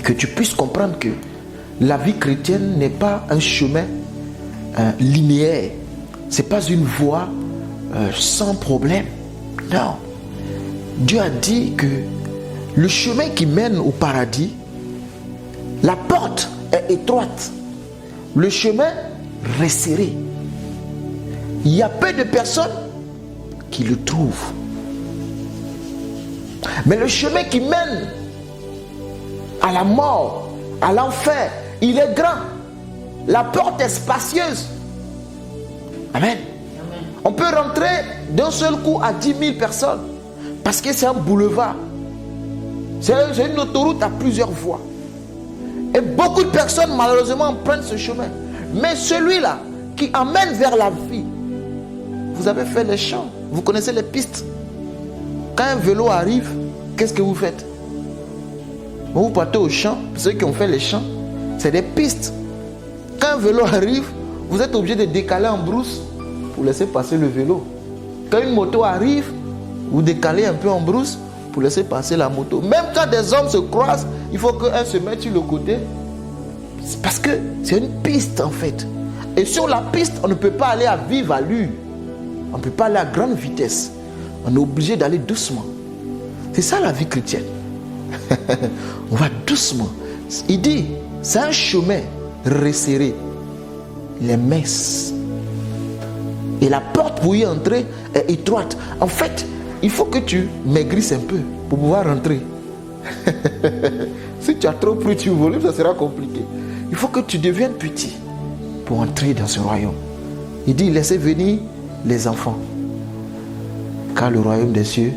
que tu puisses comprendre que la vie chrétienne n'est pas un chemin linéaire. Ce n'est pas une voie sans problème. Non. Dieu a dit que le chemin qui mène au paradis, la porte est étroite, le chemin resserré. Il y a peu de personnes qui le trouvent. Mais le chemin qui mène à la mort, à l'enfer, il est grand. La porte est spacieuse. Amen. On peut rentrer d'un seul coup à 10 000 personnes parce que c'est un boulevard. C'est une autoroute à plusieurs voies. Et beaucoup de personnes malheureusement prennent ce chemin. Mais celui-là qui emmène vers la vie, vous avez fait les champs, vous connaissez les pistes. Quand un vélo arrive, qu'est-ce que vous faites? Vous partez au champ, ceux qui ont fait les champs, c'est des pistes. Quand un vélo arrive, vous êtes obligé de décaler en brousse pour laisser passer le vélo. Quand une moto arrive, vous décalez un peu en brousse pour laisser passer la moto. Même quand des hommes se croisent, il faut qu'un se mette sur le côté. C'est parce que c'est une piste en fait. Et sur la piste, on ne peut pas aller à vive allure. On ne peut pas aller à grande vitesse. On est obligé d'aller doucement. C'est ça la vie chrétienne. On va doucement. Il dit, c'est un chemin resserré. Les messes. Et la porte pour y entrer est étroite. En fait, il faut que tu maigrisses un peu pour pouvoir rentrer. Si tu as trop pris du volume, ça sera compliqué. Il faut que tu deviennes petit pour entrer dans ce royaume. Il dit, laissez venir les enfants, car le royaume des cieux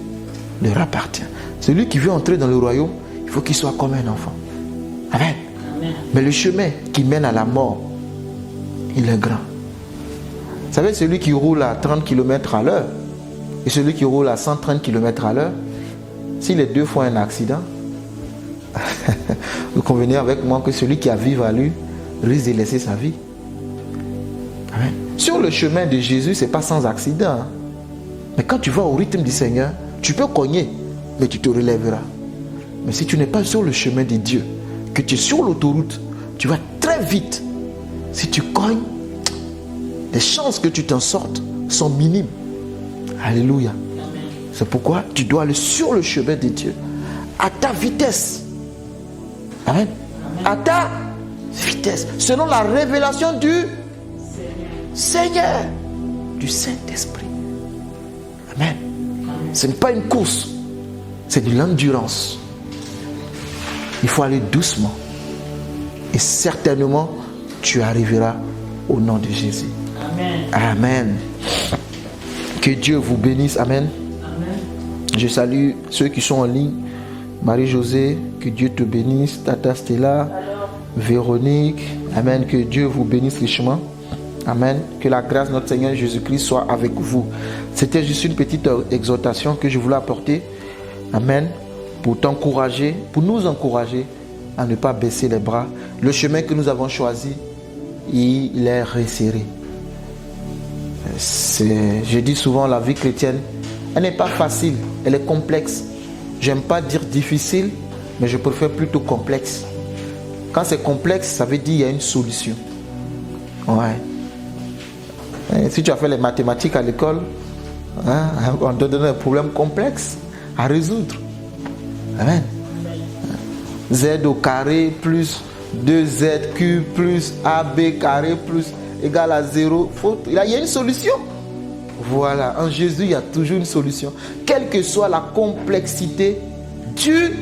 leur appartient. Celui qui veut entrer dans le royaume, il faut qu'il soit comme un enfant. Amen. Amen. Mais le chemin qui mène à la mort, il est grand. Vous savez, celui qui roule à 30 km à l'heure et celui qui roule à 130 km à l'heure, si les deux font un accident, vous convenez avec moi que celui qui a vive à lui risque de laisser sa vie. Amen. Sur le chemin de Jésus, ce n'est pas sans accident. Hein. Mais quand tu vas au rythme du Seigneur, tu peux cogner, mais tu te relèveras. Mais si tu n'es pas sur le chemin de Dieu, que tu es sur l'autoroute, tu vas très vite. Si tu cognes, les chances que tu t'en sortes sont minimes. Alléluia. C'est pourquoi tu dois aller sur le chemin de Dieu, à ta vitesse. Amen. À ta vitesse, selon la révélation du Seigneur, du Saint-Esprit. Amen. Ce n'est pas une course, c'est de l'endurance. Il faut aller doucement. Et certainement, tu arriveras au nom de Jésus. Amen. Amen. Que Dieu vous bénisse. Amen. Amen. Je salue ceux qui sont en ligne. Marie-Josée, que Dieu te bénisse. Tata Stella, Véronique. Amen. Que Dieu vous bénisse richement. Amen. Que la grâce de notre Seigneur Jésus-Christ soit avec vous. C'était juste une petite exhortation que je voulais apporter. Amen. Pour t'encourager, pour nous encourager à ne pas baisser les bras. Le chemin que nous avons choisi, il est resserré. Je dis souvent, la vie chrétienne, elle n'est pas facile, elle est complexe. J'aime pas dire difficile, mais je préfère plutôt complexe. Quand c'est complexe, ça veut dire qu'il y a une solution. Ouais. Et si tu as fait les mathématiques à l'école, hein, on te donne un problème complexe à résoudre. Amen. Z au carré plus 2Z cube plus AB carré plus égal à 0. Il y a une solution. Voilà, en Jésus, il y a toujours une solution. Quelle que soit la complexité du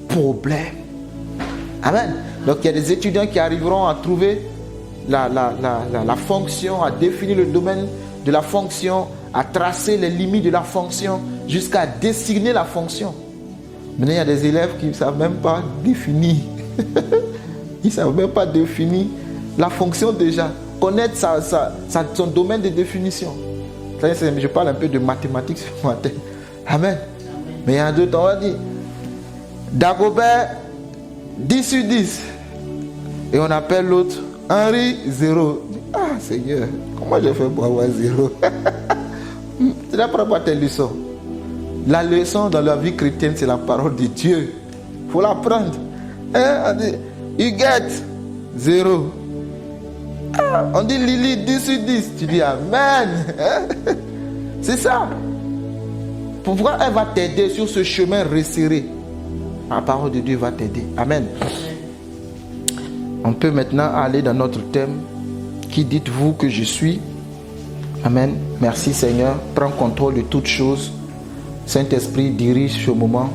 problème. Amen. Donc il y a des étudiants qui arriveront à trouver la fonction, à définir le domaine de la fonction, à tracer les limites de la fonction, jusqu'à désigner la fonction. Maintenant, il y a des élèves qui ne savent même pas définir. Ils ne savent même pas définir la fonction déjà. Connaître son domaine de définition. Je parle un peu de mathématiques ce matin. Amen. Mais il y a d'autres, on va dire Dagobert 10 sur 10. Et on appelle l'autre Henri 0. Ah Seigneur, comment j'ai fait pour avoir 0? Tu n'apprends pas tes leçons. La leçon dans la vie chrétienne, c'est la parole de Dieu. Il faut l'apprendre. On dit Huguette, 0. On dit Lily, 10 sur 10. Tu dis Amen. C'est ça. Pourquoi elle va t'aider sur ce chemin resserré? La parole de Dieu va t'aider. Amen. On peut maintenant aller dans notre thème. Qui dites-vous que je suis? Amen. Merci Seigneur. Prends contrôle de toutes choses. Saint-Esprit, dirige ce moment.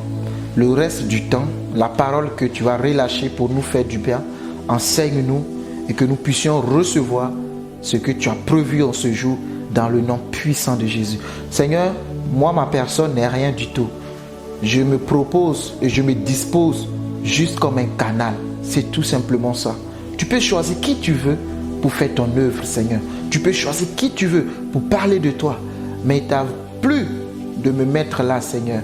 Le reste du temps, la parole que tu vas relâcher pour nous faire du bien, enseigne-nous et que nous puissions recevoir ce que tu as prévu en ce jour dans le nom puissant de Jésus. Seigneur, moi, ma personne n'est rien du tout. Je me propose et je me dispose juste comme un canal. C'est tout simplement ça. Tu peux choisir qui tu veux pour faire ton œuvre, Seigneur. Tu peux choisir qui tu veux pour parler de toi. Mais il t'a plu de me mettre là, Seigneur,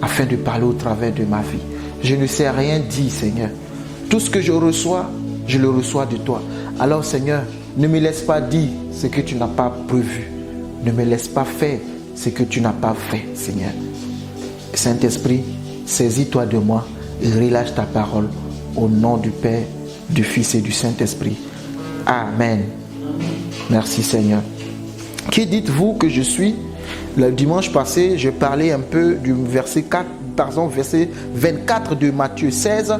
afin de parler au travers de ma vie. Je ne sais rien dire, Seigneur. Tout ce que je reçois, je le reçois de toi. Alors, Seigneur, ne me laisse pas dire ce que tu n'as pas prévu. Ne me laisse pas faire ce que tu n'as pas fait, Seigneur. Saint-Esprit, saisis-toi de moi et relâche ta parole au nom du Père, du Fils et du Saint-Esprit. Amen. Merci, Seigneur. Qui dites-vous que je suis? Le dimanche passé, je parlais un peu du verset 24 de Matthieu 16.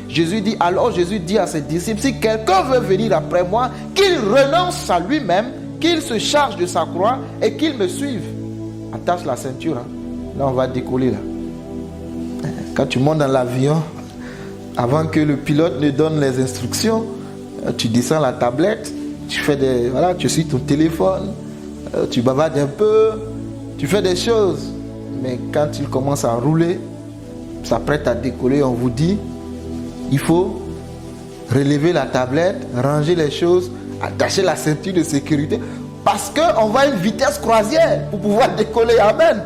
Jésus dit, alors Jésus dit à ses disciples, si quelqu'un veut venir après moi, qu'il renonce à lui-même, qu'il se charge de sa croix et qu'il me suive. Attache la ceinture. Là, on va décoller. Là. Quand tu montes dans l'avion, avant que le pilote ne donne les instructions, tu descends la tablette, tu suis ton téléphone, tu bavardes un peu, tu fais des choses. Mais quand il commence à rouler, s'apprête à décoller, on vous dit, il faut relever la tablette, ranger les choses, attacher la ceinture de sécurité, parce qu'on va à une vitesse croisière pour pouvoir décoller. Amen.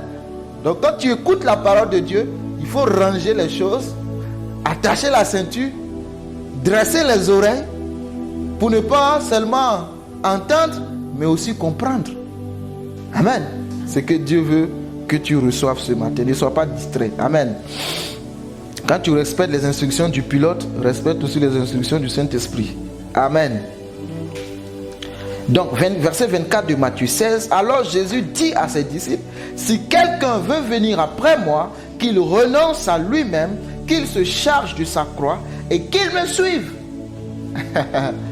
Donc quand tu écoutes la parole de Dieu, il faut ranger les choses, attacher la ceinture, dresser les oreilles, pour ne pas seulement entendre, mais aussi comprendre. Amen. C'est que Dieu veut que tu reçoives ce matin. Ne sois pas distrait. Amen. Quand tu respectes les instructions du pilote, respecte aussi les instructions du Saint-Esprit. Amen. Donc, verset 24 de Matthieu 16. Alors Jésus dit à ses disciples, si quelqu'un veut venir après moi, qu'il renonce à lui-même, qu'il se charge de sa croix et qu'il me suive.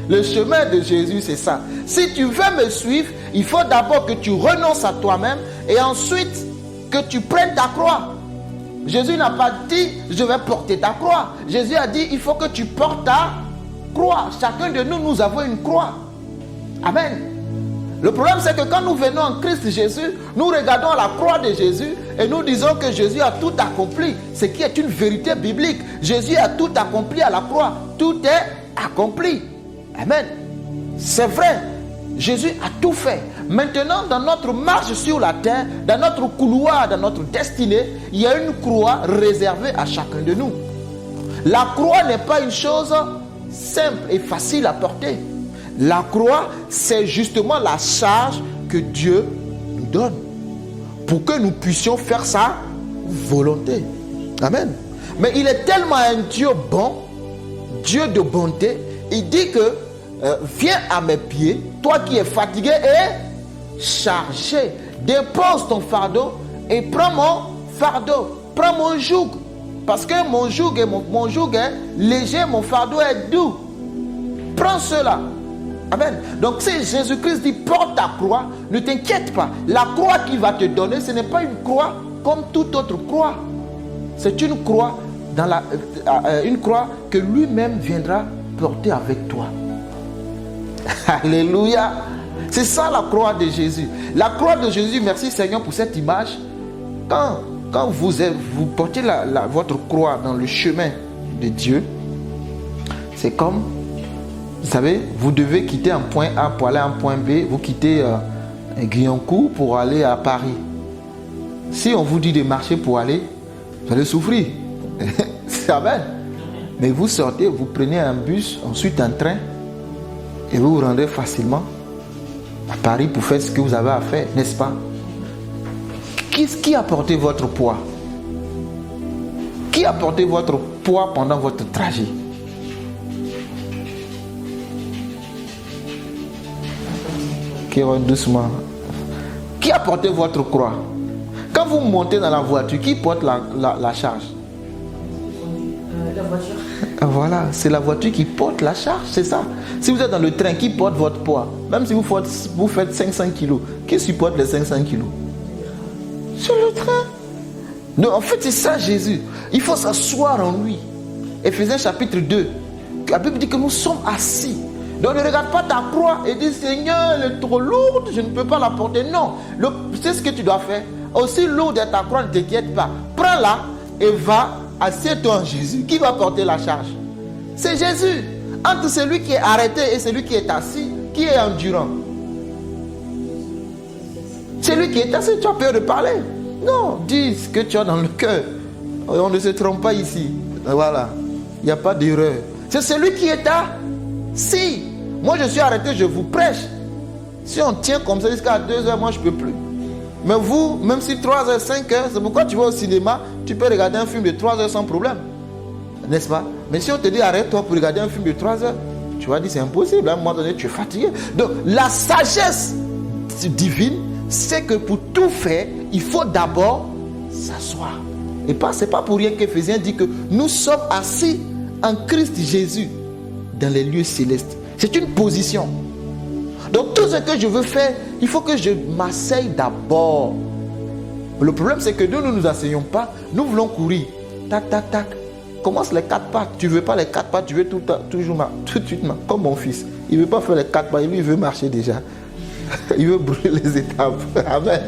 Le chemin de Jésus, c'est ça. Si tu veux me suivre, il faut d'abord que tu renonces à toi-même et ensuite que tu prennes ta croix. Jésus n'a pas dit je vais porter ta croix. Jésus a dit il faut que tu portes ta croix. Chacun de nous, nous avons une croix. Amen. Le problème, c'est que quand nous venons en Christ Jésus, nous regardons la croix de Jésus et nous disons que Jésus a tout accompli. Ce qui est une vérité biblique. Jésus a tout accompli à la croix. Tout est accompli. Amen. C'est vrai. Jésus a tout fait. Maintenant, dans notre marche sur la terre, dans notre couloir, dans notre destinée, il y a une croix réservée à chacun de nous. La croix n'est pas une chose simple et facile à porter. La croix, c'est justement la charge que Dieu nous donne pour que nous puissions faire sa volonté. Amen. Mais il est tellement un Dieu bon, Dieu de bonté, il dit que viens à mes pieds, toi qui es fatigué et chargé, dépose ton fardeau et prends mon fardeau, prends mon joug, parce que mon joug est léger, mon fardeau est doux. Prends cela. Amen. Donc si Jésus-Christ dit porte ta croix, ne t'inquiète pas. La croix qu'il va te donner, ce n'est pas une croix comme toute autre croix. C'est une croix, une croix que lui-même viendra porter avec toi. Alléluia. C'est ça la croix de Jésus. La croix de Jésus, merci Seigneur pour cette image. Quand vous portez votre croix dans le chemin de Dieu, c'est comme, vous savez, vous devez quitter un point A pour aller à un point B. Vous quittez Guyancourt pour aller à Paris. Si on vous dit de marcher pour aller, vous allez souffrir. C'est amen. Mais vous sortez, vous prenez un bus, ensuite un train, et vous vous rendez facilement à Paris pour faire ce que vous avez à faire, n'est-ce pas? Qui a porté votre poids? Qui a porté votre poids pendant votre trajet? Doucement. Qui a porté votre croix? Quand vous montez dans la voiture, qui porte la charge? La voiture. Voilà, c'est la voiture qui porte la charge, c'est ça. Si vous êtes dans le train, qui porte votre poids? Même si vous faites 500 kilos, qui supporte les 500 kilos? Sur le train. Donc en fait, c'est ça Jésus. Il faut s'asseoir en lui. Éphésiens chapitre 2. La Bible dit que nous sommes assis. Donc ne regarde pas ta croix et dis Seigneur, elle est trop lourde, je ne peux pas la porter. Non, c'est ce que tu dois faire. Aussi lourde est ta croix, ne t'inquiète pas. Prends-la et va, assieds-toi en Jésus. Qui va porter la charge? C'est Jésus. Entre celui qui est arrêté et celui qui est assis, qui est endurant? Celui qui est assis, tu as peur de parler? Non, dis ce que tu as dans le cœur. On ne se trompe pas ici. Voilà, il n'y a pas d'erreur. C'est celui qui est assis. Moi je suis arrêté, je vous prêche. Si on tient comme ça jusqu'à 2h, moi je ne peux plus. Mais vous, même si 3h, 5h, c'est pourquoi tu vas au cinéma, tu peux regarder un film de 3h sans problème. N'est-ce pas? Mais si on te dit arrête-toi pour regarder un film de 3h, tu vas dire c'est impossible. À un moment donné, tu es fatigué. Donc la sagesse divine, c'est que pour tout faire, il faut d'abord s'asseoir. Et c'est pas pour rien qu'Éphésiens dit que nous sommes assis en Christ Jésus dans les lieux célestes. C'est une position. Donc tout ce que je veux faire, il faut que je m'asseye d'abord. Le problème c'est que nous ne nous asseyons pas. Nous voulons courir. Tac, tac, tac. Commence les 4 pas. Tu ne veux pas les 4 pas, tu veux toujours tout de suite, comme mon fils. Il ne veut pas faire les 4 pas, lui il veut marcher déjà. Il veut brûler les étapes. Amen.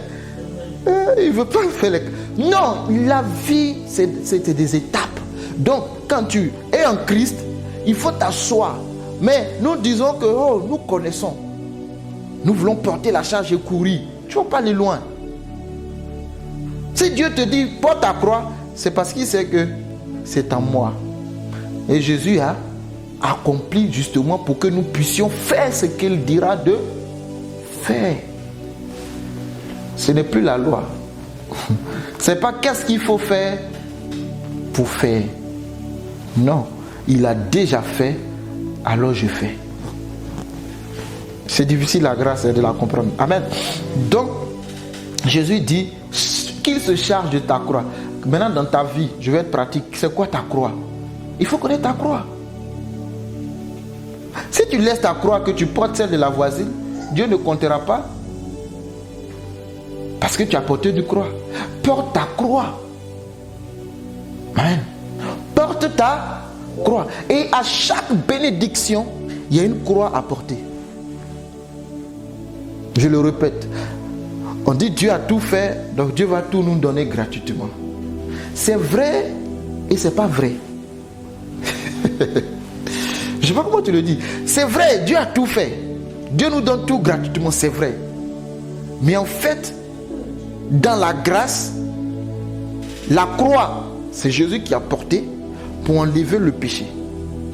Il ne veut pas faire les... Non, la vie, c'est des étapes. Donc, quand tu es en Christ, il faut t'asseoir. Mais nous disons que, nous connaissons. Nous voulons porter la charge et courir. Tu ne vas pas aller loin. Si Dieu te dit, porte ta croix, c'est parce qu'il sait que c'est en moi. Et Jésus a accompli justement pour que nous puissions faire ce qu'il dira de faire. Ce n'est plus la loi. C'est pas qu'est-ce qu'il faut faire pour faire. Non, il a déjà fait, alors je fais. C'est difficile la grâce de la comprendre. Amen. Donc, Jésus dit qu'il se charge de ta croix. Maintenant dans ta vie, je vais être pratique. C'est quoi ta croix? Il faut connaître ta croix. Si tu laisses ta croix, que tu portes celle de la voisine, Dieu ne comptera pas. Parce que tu as porté du croix. Porte ta croix. Amen. Porte ta croix. Et à chaque bénédiction, il y a une croix à porter. Je le répète. On dit Dieu a tout fait, donc Dieu va tout nous donner gratuitement. C'est vrai et c'est pas vrai. Je sais pas comment tu le dis. C'est vrai, Dieu a tout fait. Dieu nous donne tout gratuitement, c'est vrai. Mais en fait, dans la grâce, la croix, c'est Jésus qui a porté pour enlever le péché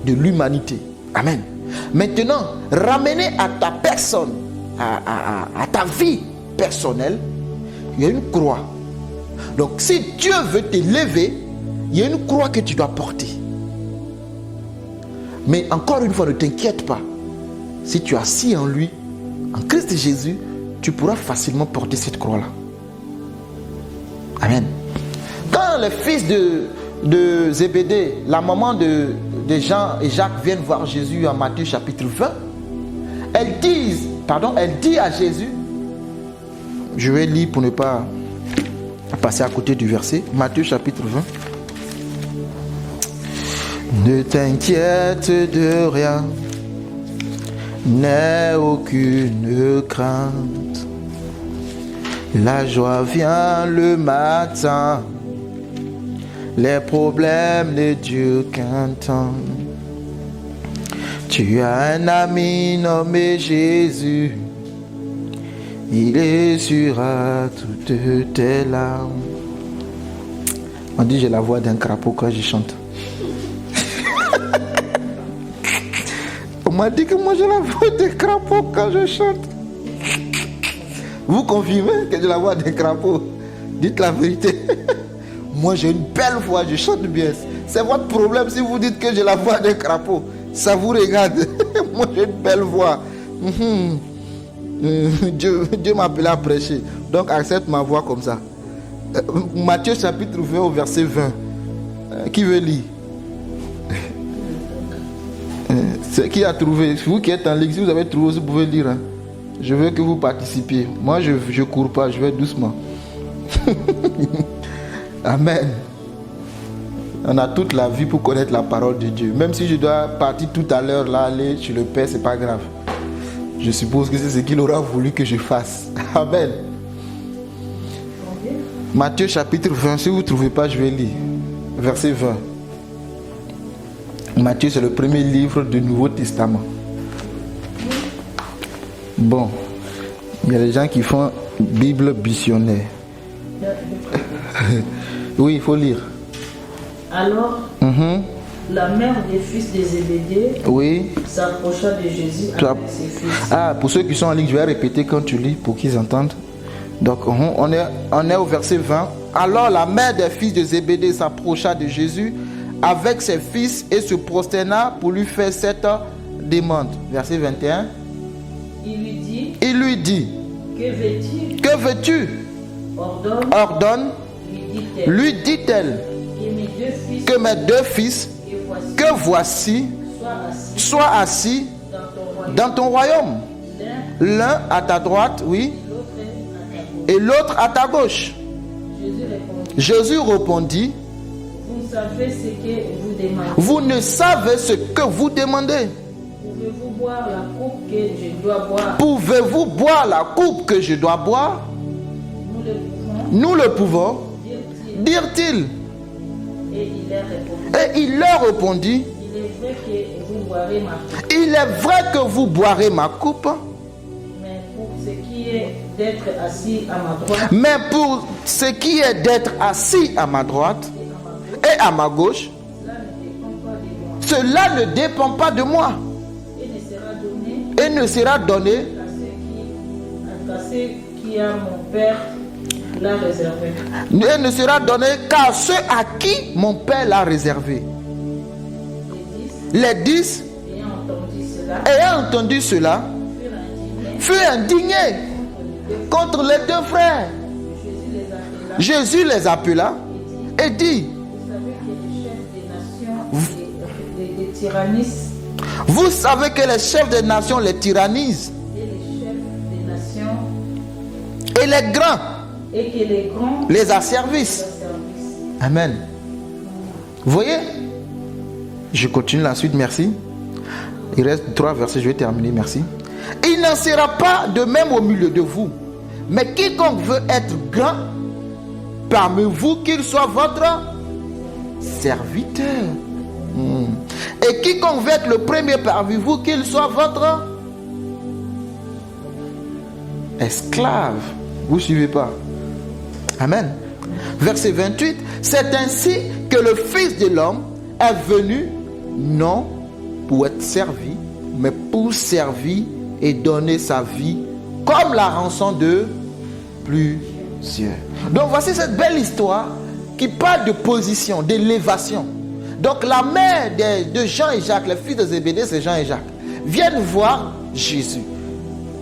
de l'humanité. Amen. Maintenant, ramener à ta personne, à ta vie personnelle, il y a une croix. Donc si Dieu veut t'élever, il y a une croix que tu dois porter. Mais encore une fois, ne t'inquiète pas. Si tu es assis en lui, en Christ Jésus, tu pourras facilement porter cette croix-là. Amen. Quand les fils de Zébédée, la maman de Jean et Jacques viennent voir Jésus en Matthieu chapitre 20, elle dit à Jésus, je vais lire pour ne pas passer à côté du verset, Matthieu chapitre 20. Ne t'inquiète de rien, n'aie aucune crainte. La joie vient le matin, les problèmes ne durent qu'un temps. Tu as un ami nommé Jésus, il essuiera toutes tes larmes. On dit j'ai la voix d'un crapaud quand je chante. On m'a dit que moi j'ai la voix d'un crapaud quand je chante. Vous confirmez que j'ai la voix d'un crapaud? Dites la vérité. Moi j'ai une belle voix, je chante bien. C'est votre problème si vous dites que j'ai la voix d'un crapaud. Ça vous regarde. Moi j'ai une belle voix. Dieu m'a appelé à prêcher. Donc accepte ma voix comme ça. Matthieu chapitre 20 au verset 20. Qui veut lire? C'est qui a trouvé? Vous qui êtes en ligne, si vous avez trouvé, vous pouvez lire. Hein. Je veux que vous participiez. Moi, je ne cours pas, je vais doucement. Amen. On a toute la vie pour connaître la parole de Dieu. Même si je dois partir tout à l'heure, là, aller chez le Père, c'est pas grave. Je suppose que c'est ce qu'il aura voulu que je fasse. Amen. Matthieu chapitre 20, si vous ne trouvez pas, je vais lire. Verset 20. Matthieu, c'est le premier livre du Nouveau Testament. Bon, il y a des gens qui font Bible missionnaire. Oui, il faut lire. Alors, la mère des fils de Zébédée s'approcha de Jésus avec ses fils. Ah, pour ceux qui sont en ligne, je vais répéter quand tu lis pour qu'ils entendent. Donc, on est au verset 20. Alors, la mère des fils de Zébédée s'approcha de Jésus avec ses fils et se prosterna pour lui faire cette demande. Verset 21. Il lui dit, que veux-tu? Ordonne, lui dit-elle, que mes deux fils, que voici, soient assis dans ton royaume. L'un à ta droite, oui, et l'autre à ta gauche. Jésus répondit, vous ne savez ce que vous demandez. Pouvez-vous boire la coupe que je dois boire? Pouvez-vous boire la coupe que je dois boire? Nous le pouvons, dirent-ils. Et il leur répondit, il est vrai que vous boirez ma coupe, mais pour ce qui est d'être assis à ma droite, et à ma gauche, cela ne dépend pas de moi. Et ne sera donné à ceux qui a mon Père l'a réservé. Et ne sera donné qu'à ceux à qui mon Père l'a réservé. Les 10, ayant entendu cela, furent indignés contre les deux frères. Jésus les appela et dit, vous savez que les chefs des nations les tyrannisent, et les grands les asservissent. Amen. Vous voyez? Je continue la suite, merci. Il reste 3 versets, je vais terminer, merci. Il n'en sera pas de même au milieu de vous, mais quiconque veut être grand parmi vous, qu'il soit votre serviteur. Et quiconque veut être le premier parmi vous, qu'il soit votre esclave. Vous ne suivez pas? Amen. Verset 28. C'est ainsi que le Fils de l'homme est venu, non pour être servi, mais pour servir et donner sa vie comme la rançon de plusieurs. Donc voici cette belle histoire qui parle de position, d'élévation. Donc la mère de Jean et Jacques, les fils de Zébédée, c'est Jean et Jacques, viennent voir Jésus.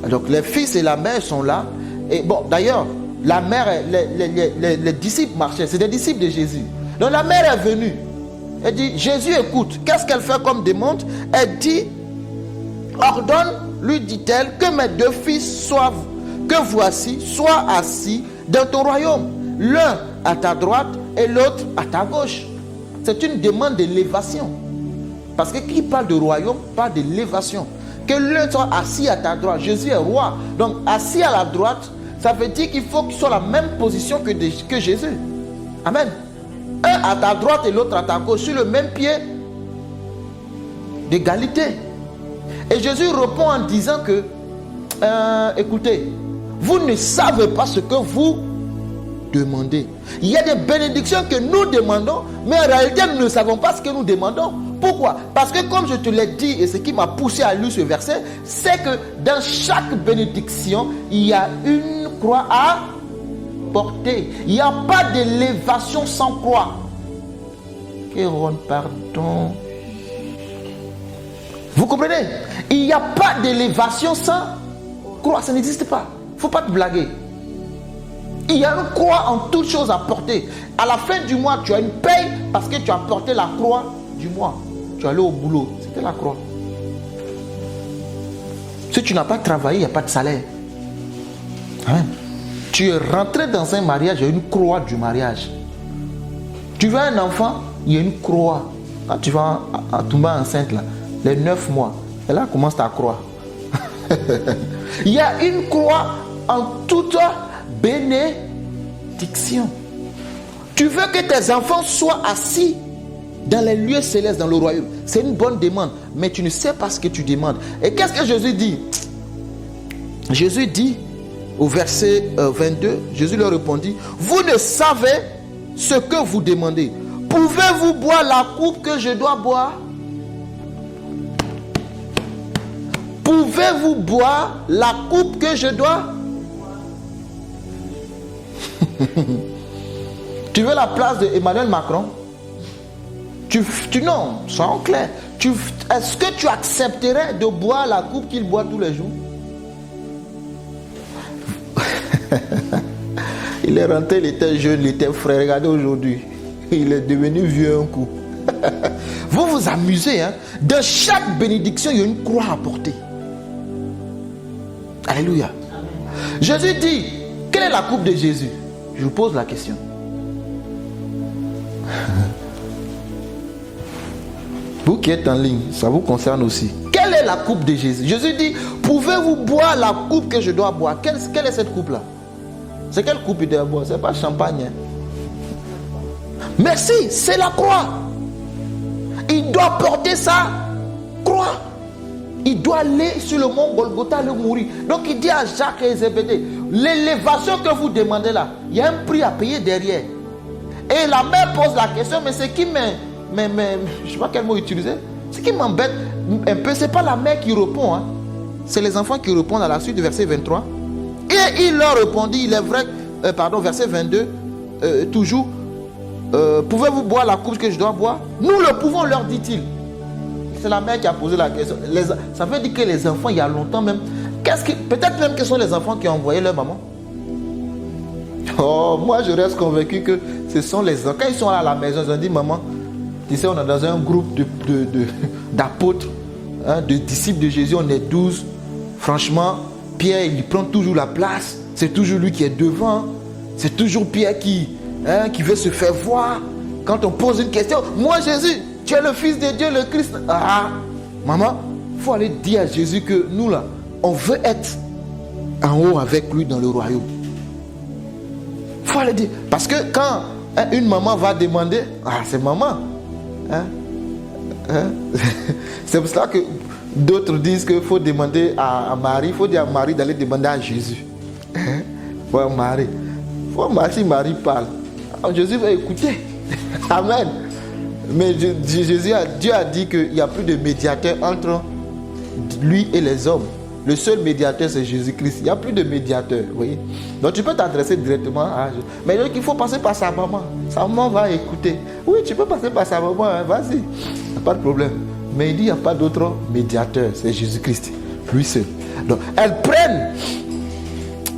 Donc les fils et la mère sont là. Et bon, d'ailleurs, la mère, les disciples marchaient, c'est des disciples de Jésus. Donc la mère est venue. Elle dit, Jésus écoute. Qu'est-ce qu'elle fait comme demande? Elle dit, ordonne, lui dit-elle, que mes deux fils soient, que voici, soient assis dans ton royaume. L'un à ta droite et l'autre à ta gauche. C'est une demande d'élévation. Parce que qui parle de royaume parle d'élévation. Que l'un soit assis à ta droite. Jésus est roi. Donc assis à la droite, ça veut dire qu'il faut qu'il soit à la même position que Jésus. Amen. Un à ta droite et l'autre à ta gauche, sur le même pied d'égalité. Et Jésus répond en disant que, écoutez, vous ne savez pas ce que vous demandez. Il y a des bénédictions que nous demandons, mais en réalité, nous ne savons pas ce que nous demandons. Pourquoi? Parce que comme je te l'ai dit, et ce qui m'a poussé à lire ce verset, c'est que dans chaque bénédiction, il y a une croix à porter. Il n'y a pas d'élévation sans croix. Kéron, pardon. Vous comprenez? Il n'y a pas d'élévation sans croix. Ça n'existe pas. Il ne faut pas te blaguer. Il y a une croix en toutes choses à porter. À la fin du mois, tu as une paye parce que tu as porté la croix du mois. Tu es allé au boulot. C'était la croix. Si tu n'as pas travaillé, il n'y a pas de salaire. Amen. Tu es rentré dans un mariage, il y a une croix du mariage. Tu veux un enfant, il y a une croix. Quand tu vas tomber enceinte, là, les 9 mois, et là commence ta croix. Il y a une croix en toute bénédiction. Tu veux que tes enfants soient assis dans les lieux célestes, dans le royaume. C'est une bonne demande, mais tu ne sais pas ce que tu demandes. Et qu'est-ce que Jésus dit? Jésus dit au verset 22, Jésus leur répondit, vous ne savez ce que vous demandez. Pouvez-vous boire la coupe que je dois boire? Pouvez-vous boire la coupe que je dois? Tu veux la place de Emmanuel Macron? Non, sois clair. Est-ce que tu accepterais de boire la coupe qu'il boit tous les jours? Il est rentré, il était jeune, il était frais. Regardez aujourd'hui, il est devenu vieux un coup. Vous vous amusez, hein? Dans chaque bénédiction, il y a une croix à porter. Alléluia. Jésus dit, quelle est la coupe de Jésus? Je vous pose la question. Vous qui êtes en ligne, ça vous concerne aussi. Quelle est la coupe de Jésus? Jésus dit, pouvez-vous boire la coupe que je dois boire? Quelle est cette coupe-là? C'est quelle coupe il doit boire? C'est pas champagne. Hein? Merci, c'est la croix. Il doit porter sa croix. Il doit aller sur le mont Golgotha le mourir. Donc il dit à Jacques et Zébédée, l'élévation que vous demandez là, il y a un prix à payer derrière. Et la mère pose la question, mais c'est qui je ne sais pas quel mot utiliser. Ce qui m'embête un peu, c'est pas la mère qui répond. Hein. C'est les enfants qui répondent à la suite du verset 23. Et il leur répondit, il est vrai, verset 22, toujours, pouvez-vous boire la coupe que je dois boire? Nous le pouvons, leur dit-il. C'est la mère qui a posé la question. Ça veut dire que les enfants, il y a longtemps même, peut-être même que ce sont les enfants qui ont envoyé leur maman. Oh, moi je reste convaincu que ce sont les enfants. Quand ils sont à la maison, ils ont dit, maman, tu sais, on est dans un groupe d'apôtres, hein, de disciples de Jésus, on est 12. Franchement, Pierre, il prend toujours la place. C'est toujours lui qui est devant. C'est toujours Pierre qui veut se faire voir. Quand on pose une question, moi Jésus, tu es le Fils de Dieu, le Christ. Ah, maman, il faut aller dire à Jésus que nous là, on veut être en haut avec lui dans le royaume. Il faut aller dire. Parce que quand une maman va demander, c'est maman. C'est pour cela que d'autres disent qu'il faut demander à Marie, il faut dire à Marie d'aller demander à Jésus. Faut Marie. Si Marie parle, Jésus va écouter. Amen. Mais Dieu a dit qu'il n'y a plus de médiateur entre lui et les hommes. Le seul médiateur, c'est Jésus-Christ. Il n'y a plus de médiateur. Vous voyez? Donc tu peux t'adresser directement à Jésus. Mais donc il faut passer par sa maman. Sa maman va écouter. Oui, tu peux passer par sa maman. Hein, vas-y. Pas de problème. Mais il dit qu'il n'y a pas d'autre médiateur. C'est Jésus-Christ. Lui seul. Donc elles prennent.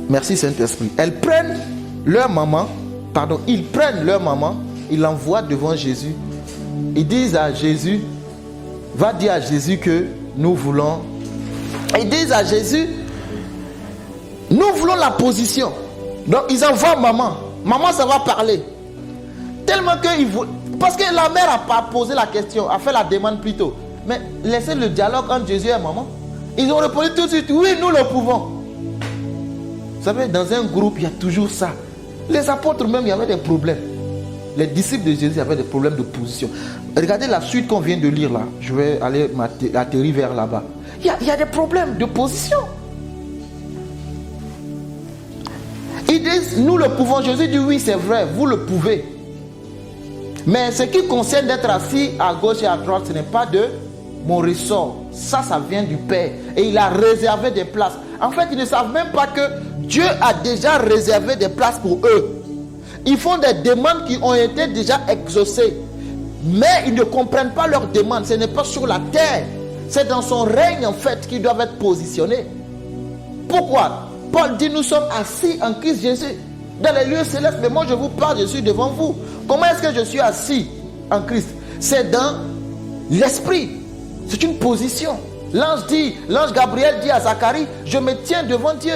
Merci Saint-Esprit. Elles prennent leur maman. Ils prennent leur maman. Ils l'envoient devant Jésus. Ils disent à Jésus, va dire à Jésus que nous voulons. Ils disent à Jésus, nous voulons la position. Donc ils envoient maman. Maman, ça va parler. Tellement que parce que la mère n'a pas posé la question, a fait la demande plutôt. Mais laissez le dialogue entre Jésus et maman. Ils ont répondu tout de suite, oui, nous le pouvons. Vous savez, dans un groupe, il y a toujours ça. Les apôtres même, il y avait des problèmes. Les disciples de Jésus avaient des problèmes de position. Regardez la suite qu'on vient de lire là. Je vais aller atterrir vers là-bas. Il y a des problèmes de position. Ils disent, nous le pouvons. Jésus dit, oui, c'est vrai, vous le pouvez. Mais ce qui concerne d'être assis à gauche et à droite, ce n'est pas de mon ressort. Ça vient du Père. Et il a réservé des places. En fait, ils ne savent même pas que Dieu a déjà réservé des places pour eux. Ils font des demandes qui ont été déjà exaucées. Mais ils ne comprennent pas leurs demandes. Ce n'est pas sur la terre. C'est dans son règne, en fait, qu'ils doivent être positionnés. Pourquoi? Paul dit, nous sommes assis en Christ Jésus, dans les lieux célestes. Mais moi, je vous parle, je suis devant vous. Comment est-ce que je suis assis en Christ? C'est dans l'esprit. C'est une position. L'ange Gabriel dit à Zacharie, je me tiens devant Dieu.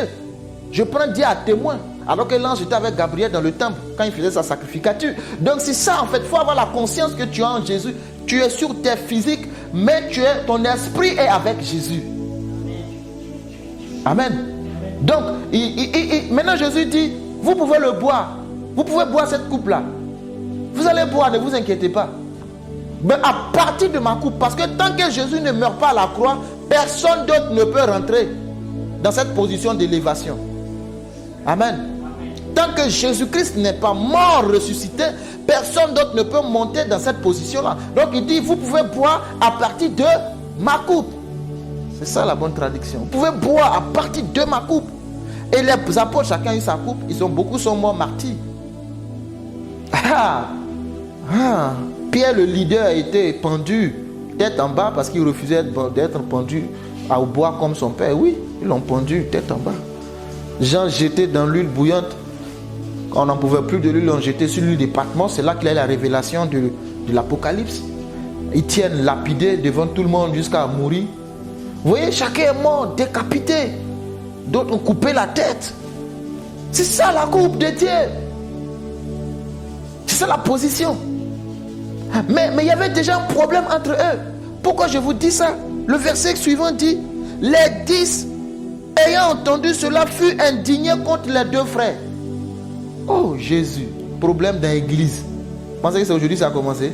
Je prends Dieu à témoin. Alors que l'ange était avec Gabriel dans le temple quand il faisait sa sacrificature. Donc c'est ça en fait. Il faut avoir la conscience que tu es en Jésus. Tu es sur terre physique, mais ton esprit est avec Jésus. Amen. Donc maintenant Jésus dit, vous pouvez le boire. Vous pouvez boire cette coupe-là. Vous allez boire, ne vous inquiétez pas. Mais à partir de ma coupe, parce que tant que Jésus ne meurt pas à la croix, personne d'autre ne peut rentrer dans cette position d'élévation. Amen. Tant que Jésus-Christ n'est pas mort, ressuscité, personne d'autre ne peut monter dans cette position-là. Donc il dit, vous pouvez boire à partir de ma coupe. C'est ça la bonne traduction. Vous pouvez boire à partir de ma coupe. Et les apôtres, chacun a eu sa coupe. Beaucoup sont morts martyrs. Pierre le leader a été pendu tête en bas parce qu'il refusait d'être pendu au bois comme son père. Oui, ils l'ont pendu tête en bas. Jean jeté dans l'huile bouillante. On n'en pouvait plus de l'huile, on jeté sur l'huile de Patmos. C'est là qu'il a eu la révélation de l'Apocalypse. Étienne lapidé devant tout le monde jusqu'à mourir. Vous voyez, chacun est mort, décapité. D'autres ont coupé la tête. C'est ça la coupe de Dieu. C'est ça la position. Mais il y avait déjà un problème entre eux. Pourquoi je vous dis ça? Le verset suivant dit, les 10 ayant entendu cela furent indignés contre les 2 frères. Oh Jésus, problème dans l'église. Vous pensez que c'est aujourd'hui que ça a commencé?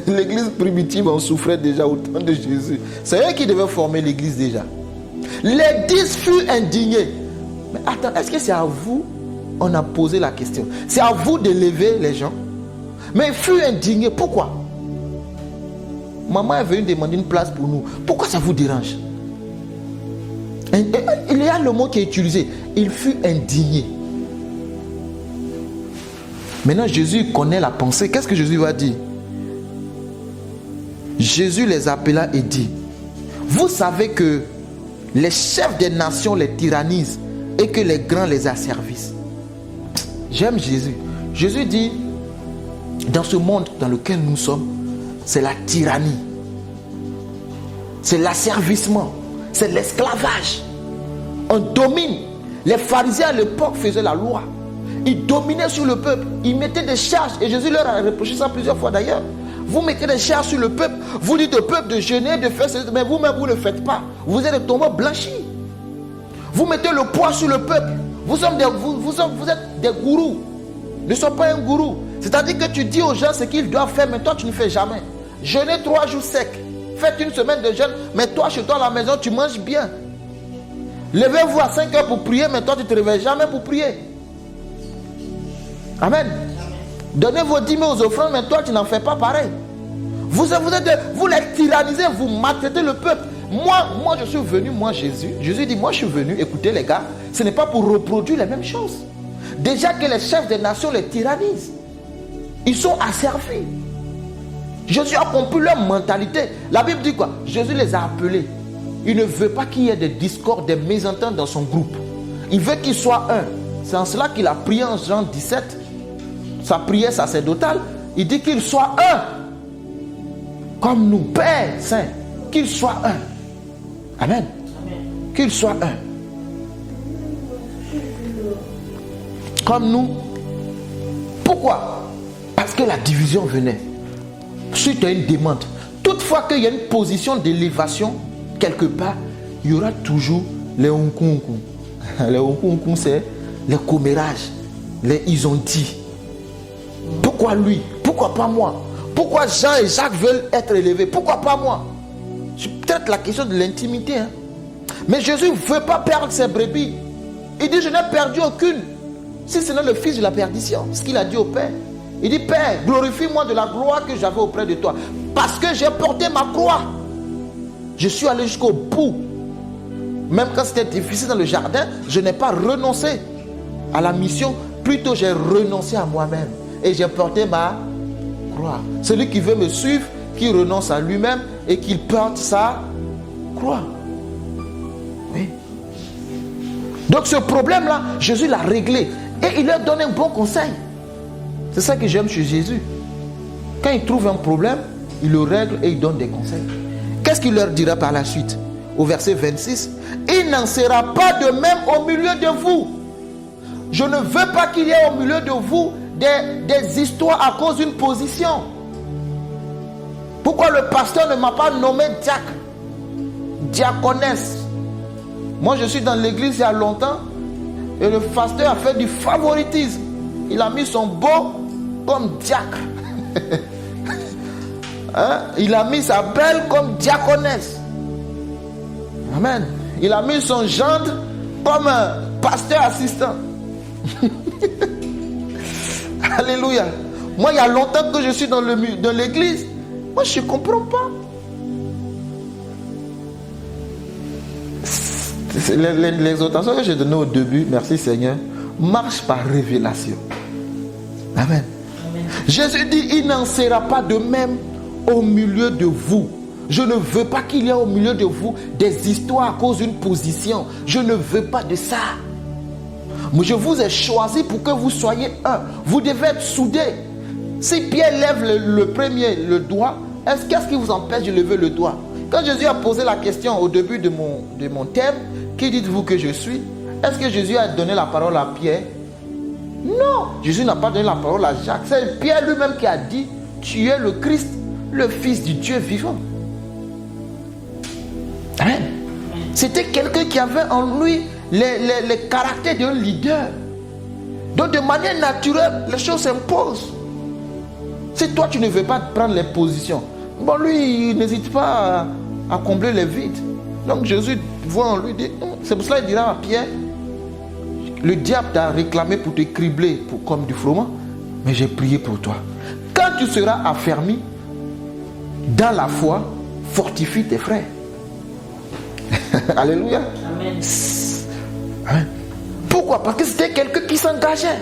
L'église primitive en souffrait déjà au temps de Jésus. C'est eux qui devaient former l'église déjà. Les 10 furent indignés. Mais attends, est-ce que c'est à vous? On a posé la question. C'est à vous de lever les gens. Mais ils furent indignés. Pourquoi? Maman est venue demander une place pour nous. Pourquoi ça vous dérange? Il y a le mot qui est utilisé. Il fut indigné. Maintenant, Jésus connaît la pensée. Qu'est-ce que Jésus va dire? Jésus les appela et dit, vous savez que les chefs des nations les tyrannisent et que les grands les asservissent. J'aime Jésus. Jésus dit, dans ce monde dans lequel nous sommes, c'est la tyrannie. C'est l'asservissement. C'est l'esclavage. On domine. Les pharisiens à l'époque faisaient la loi. Ils dominaient sur le peuple. Ils mettaient des charges. Et Jésus leur a reproché ça plusieurs fois d'ailleurs. Vous mettez des charges sur le peuple. Vous dites au peuple de jeûner, de faire ceci. Mais vous-même, vous ne le faites pas. Vous êtes des tombeaux blanchis. Vous mettez le poids sur le peuple. Vous êtes des gourous. Ne sois pas un gourou. C'est-à-dire que tu dis aux gens ce qu'ils doivent faire, mais toi, tu ne fais jamais. Jeûnez 3 jours secs. Faites une semaine de jeûne, mais toi, chez toi, à la maison, tu manges bien. Levez-vous à 5 heures pour prier, mais toi, tu ne te réveilles jamais pour prier. Amen. Donnez vos dîmes aux offrandes, mais toi, tu n'en fais pas pareil. Vous les tyrannisez, vous maltraitez le peuple. Moi, je suis venu, Jésus dit, moi, je suis venu, écoutez les gars, ce n'est pas pour reproduire les mêmes choses. Déjà que les chefs des nations les tyrannisent. Ils sont asservis. Jésus a compris leur mentalité. La Bible dit quoi? Jésus les a appelés. Il ne veut pas qu'il y ait des discordes, des mésententes dans son groupe. Il veut qu'ils soient un. C'est en cela qu'il a prié en Jean 17, sa prière sacerdotale. Il dit qu'il soit un. Comme nous, Père Saint. Qu'il soit un. Amen. Qu'il soit un. Comme nous. Pourquoi? Parce que la division venait. Si tu as une demande, toutefois qu'il y a une position d'élévation, quelque part, il y aura toujours les onkunku. Les onkunku, c'est les commérages. Ils ont dit. Pourquoi lui? Pourquoi pas moi? Pourquoi Jean et Jacques veulent être élevés? Pourquoi pas moi? C'est peut-être la question de l'intimité. Hein? Mais Jésus ne veut pas perdre ses brebis. Il dit, je n'ai perdu aucune. Si ce n'est le fils de la perdition, ce qu'il a dit au Père. Il dit, Père, glorifie-moi de la gloire que j'avais auprès de toi. Parce que j'ai porté ma croix. Je suis allé jusqu'au bout. Même quand c'était difficile dans le jardin, je n'ai pas renoncé à la mission. Plutôt, j'ai renoncé à moi-même. Et j'ai porté ma croix. Celui qui veut me suivre, qui renonce à lui-même et qui porte sa croix. Oui. Donc ce problème-là, Jésus l'a réglé. Et il leur donne un bon conseil. C'est ça que j'aime chez Jésus. Quand il trouve un problème, il le règle et il donne des conseils. Qu'est-ce qu'il leur dira par la suite? Au verset 26, il n'en sera pas de même au milieu de vous. Je ne veux pas qu'il y ait au milieu de vous des histoires à cause d'une position. Pourquoi le pasteur ne m'a pas nommé diacre, diaconesse? Moi je suis dans l'église il y a longtemps et le pasteur a fait du favoritisme. Il a mis son beau comme diacre. Hein? Il a mis sa belle comme diaconesse. Amen. Il a mis son gendre comme un pasteur assistant. Alléluia. Moi, il y a longtemps que je suis dans l'église. Moi, je ne comprends pas. L'exhortation que j'ai donnée au début, merci Seigneur, marche par révélation. Amen. Amen. Jésus dit, il n'en sera pas de même au milieu de vous. Je ne veux pas qu'il y ait au milieu de vous des histoires à cause d'une position. Je ne veux pas de ça. Mais je vous ai choisi pour que vous soyez un. Vous devez être soudés. Si Pierre lève le doigt, qu'est-ce qui vous empêche de lever le doigt? Quand Jésus a posé la question au début de mon thème, qui dites-vous que je suis? Est-ce que Jésus a donné la parole à Pierre? Non, Jésus n'a pas donné la parole à Jacques. C'est Pierre lui-même qui a dit, tu es le Christ, le Fils du Dieu vivant. Amen. C'était quelqu'un qui avait en lui les caractères d'un leader. Donc de manière naturelle, les choses s'imposent. Si toi tu ne veux pas prendre les positions, bon lui il n'hésite pas à combler les vides. Donc Jésus voit en lui dire, c'est pour cela qu'il dira à Pierre, le diable t'a réclamé pour te cribler comme du froment, mais j'ai prié pour toi. Quand tu seras affermi dans la foi, fortifie tes frères. Alléluia. Amen. Amen. Pourquoi? Parce que c'était quelqu'un qui s'engageait.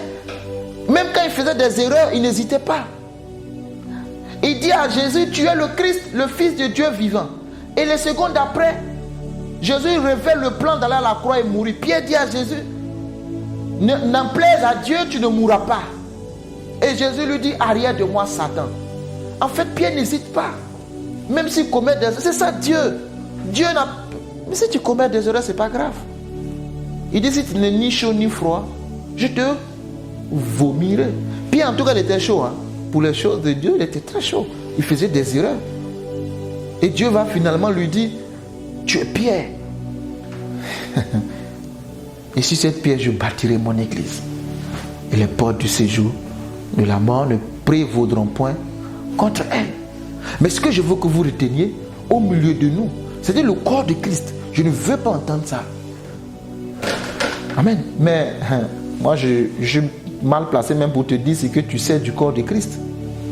Même quand il faisait des erreurs, il n'hésitait pas. Il dit à Jésus, tu es le Christ, le Fils de Dieu vivant. Et les secondes après, Jésus révèle le plan d'aller à la croix et mourir. Pierre dit à Jésus, n'en plaise à Dieu, tu ne mourras pas. Et Jésus lui dit, arrière de moi Satan. En fait, Pierre n'hésite pas. Même s'il commet des erreurs, c'est ça Dieu. Dieu n'a... Mais si tu commets des erreurs, c'est pas grave. Il dit, si tu n'es ni chaud ni froid, je te vomirai. Pierre en tout cas il était chaud. Hein. Pour les choses de Dieu, il était très chaud. Il faisait des erreurs. Et Dieu va finalement lui dire, tu es Pierre. Et sur cette pierre, je bâtirai mon église. Et les portes du séjour de la mort ne prévaudront point contre elle. Mais ce que je veux que vous reteniez, au milieu de nous, c'est-à-dire le corps de Christ. Je ne veux pas entendre ça. Amen. Mais moi, je suis mal placé même pour te dire ce que tu sais du corps de Christ.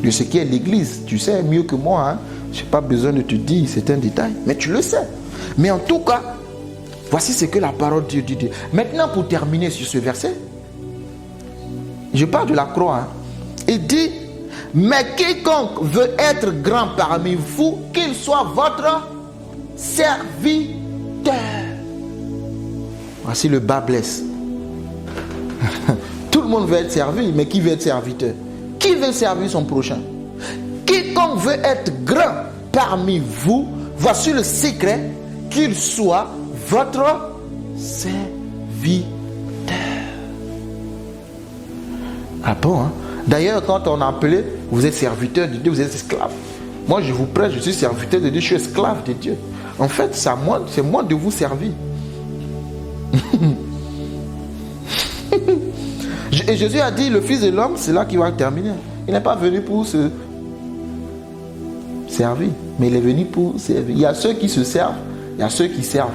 De ce qu'est l'église. Tu sais mieux que moi. Hein? Je n'ai pas besoin de te dire, c'est un détail. Mais tu le sais. Mais en tout cas, voici ce que la parole de Dieu dit. Maintenant, pour terminer sur ce verset, je parle de la croix. Hein. Il dit, mais quiconque veut être grand parmi vous, qu'il soit votre serviteur. Voici le bas blesse. Tout le monde veut être servi, mais qui veut être serviteur? Qui veut servir son prochain? Quiconque veut être grand parmi vous, voici le secret, qu'il soit votre serviteur. Ah bon, hein? D'ailleurs, quand on a appelé, vous êtes serviteur de Dieu, vous êtes esclave. Moi, je vous prête, je suis serviteur de Dieu, je suis esclave de Dieu. En fait, c'est moi de vous servir. Et Jésus a dit, le Fils de l'homme, c'est là qu'il va terminer. Il n'est pas venu pour se servir, mais il est venu pour servir. Il y a ceux qui se servent, il y a ceux qui servent.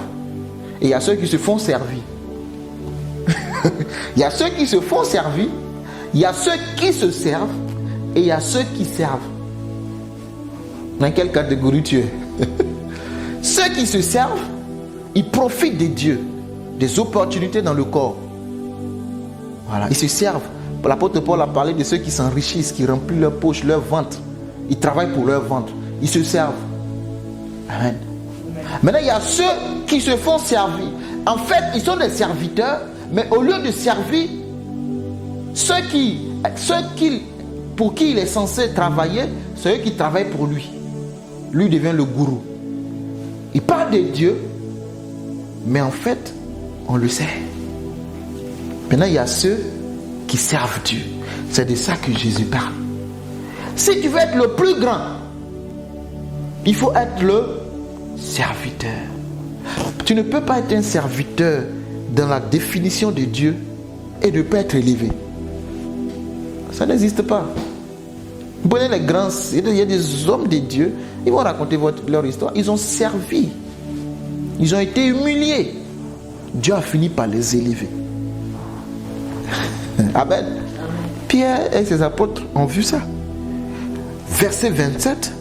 Et il y a ceux qui se font servir. Il y a ceux qui se font servir, il y a ceux qui se servent, et il y a ceux qui servent. Dans quelle catégorie tu es? Ceux qui se servent, Ils profitent de Dieu, des opportunités dans le corps. Voilà, ils se servent. L'apôtre Paul a parlé de ceux qui s'enrichissent, qui remplissent leur poche, leur ventre. Ils travaillent pour leur ventre. Ils se servent. Amen. Maintenant, il y a ceux qui se font servir. En fait, ils sont des serviteurs, mais au lieu de servir pour qui il est censé travailler, c'est eux qui travaillent pour lui. Lui devient le gourou. Il parle de Dieu, mais en fait, on le sait. Maintenant, il y a ceux qui servent Dieu. C'est de ça que Jésus parle. Si tu veux être le plus grand, il faut être le serviteur. Tu ne peux pas être un serviteur dans la définition de Dieu et ne pas être élevé. Ça n'existe pas. Vous prenez les grands, il y a des hommes de Dieu, ils vont raconter leur histoire. Ils ont servi. Ils ont été humiliés. Dieu a fini par les élever. Amen. Pierre et ses apôtres ont vu ça. Verset 27.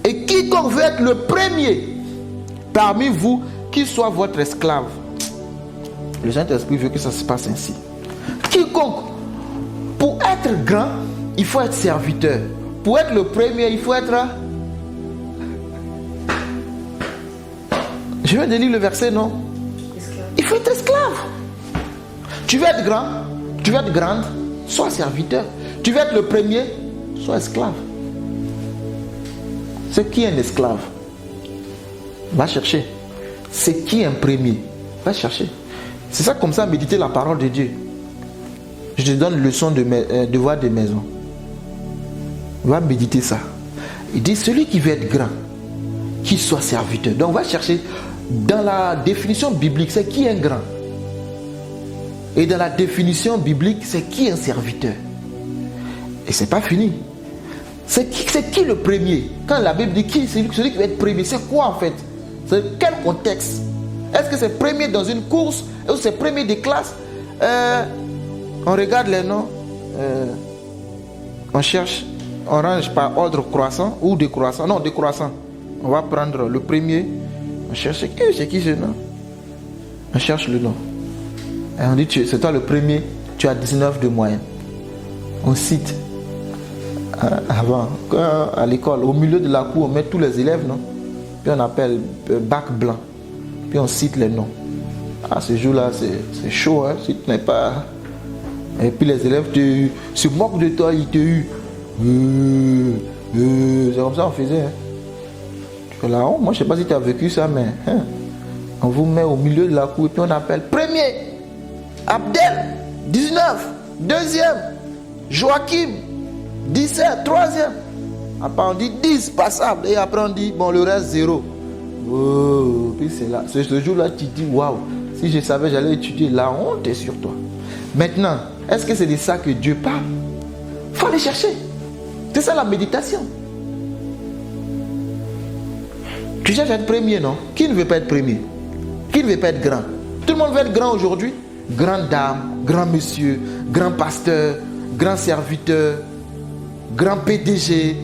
Et quiconque veut être le premier parmi vous, qu'il soit votre esclave. Le Saint-Esprit veut que ça se passe ainsi. Quiconque, pour être grand, il faut être serviteur. Pour être le premier, il faut être... Je viens de lire le verset, non? Il faut être esclave. Tu veux être grand, tu veux être grande, sois serviteur. Tu veux être le premier, sois esclave. C'est qui un esclave? Va chercher. C'est qui un premier? Va chercher. C'est ça, comme ça, méditer la parole de Dieu. Je te donne leçon de devoir de maison. Va méditer ça. Il dit, celui qui veut être grand, qu'il soit serviteur. Donc, va chercher. Dans la définition biblique, c'est qui un grand? Et dans la définition biblique, c'est qui un serviteur? Et c'est pas fini. C'est qui le premier? Quand la Bible dit qui, celui qui va être premier, c'est quoi en fait? C'est quel contexte? Est-ce que c'est premier dans une course ou c'est premier des classes? On regarde les noms, on cherche, on range par ordre croissant ou décroissant. Non, décroissant. On va prendre le premier, on cherche c'est qui ce nom? On cherche le nom. Et on dit c'est toi le premier, tu as 19 de moyenne. On cite. Avant, à l'école, au milieu de la cour, on met tous les élèves, non? Puis on appelle bac blanc. Puis on cite les noms. Ah, ce jour-là, c'est chaud, hein? Si tu n'es pas... Et puis les élèves se moquent de toi, ils te huent. C'est comme ça qu'on faisait. Hein? Tu es là, oh, moi je ne sais pas si tu as vécu ça, mais hein? On vous met au milieu de la cour et puis on appelle premier, Abdel, 19, deuxième, Joachim, 17, troisième. Après on dit 10, passable. Et après on dit, bon, le reste 0. Oh, puis c'est là. Ce jour-là, tu dis, waouh, si je savais, j'allais étudier. La honte est sur toi. Maintenant, est-ce que c'est de ça que Dieu parle? Il faut aller chercher. C'est ça la méditation. Tu cherches à être premier, non? Qui ne veut pas être premier? Qui ne veut pas être grand? Tout le monde veut être grand aujourd'hui. Grande dame, grand monsieur, grand pasteur, grand serviteur, grand PDG,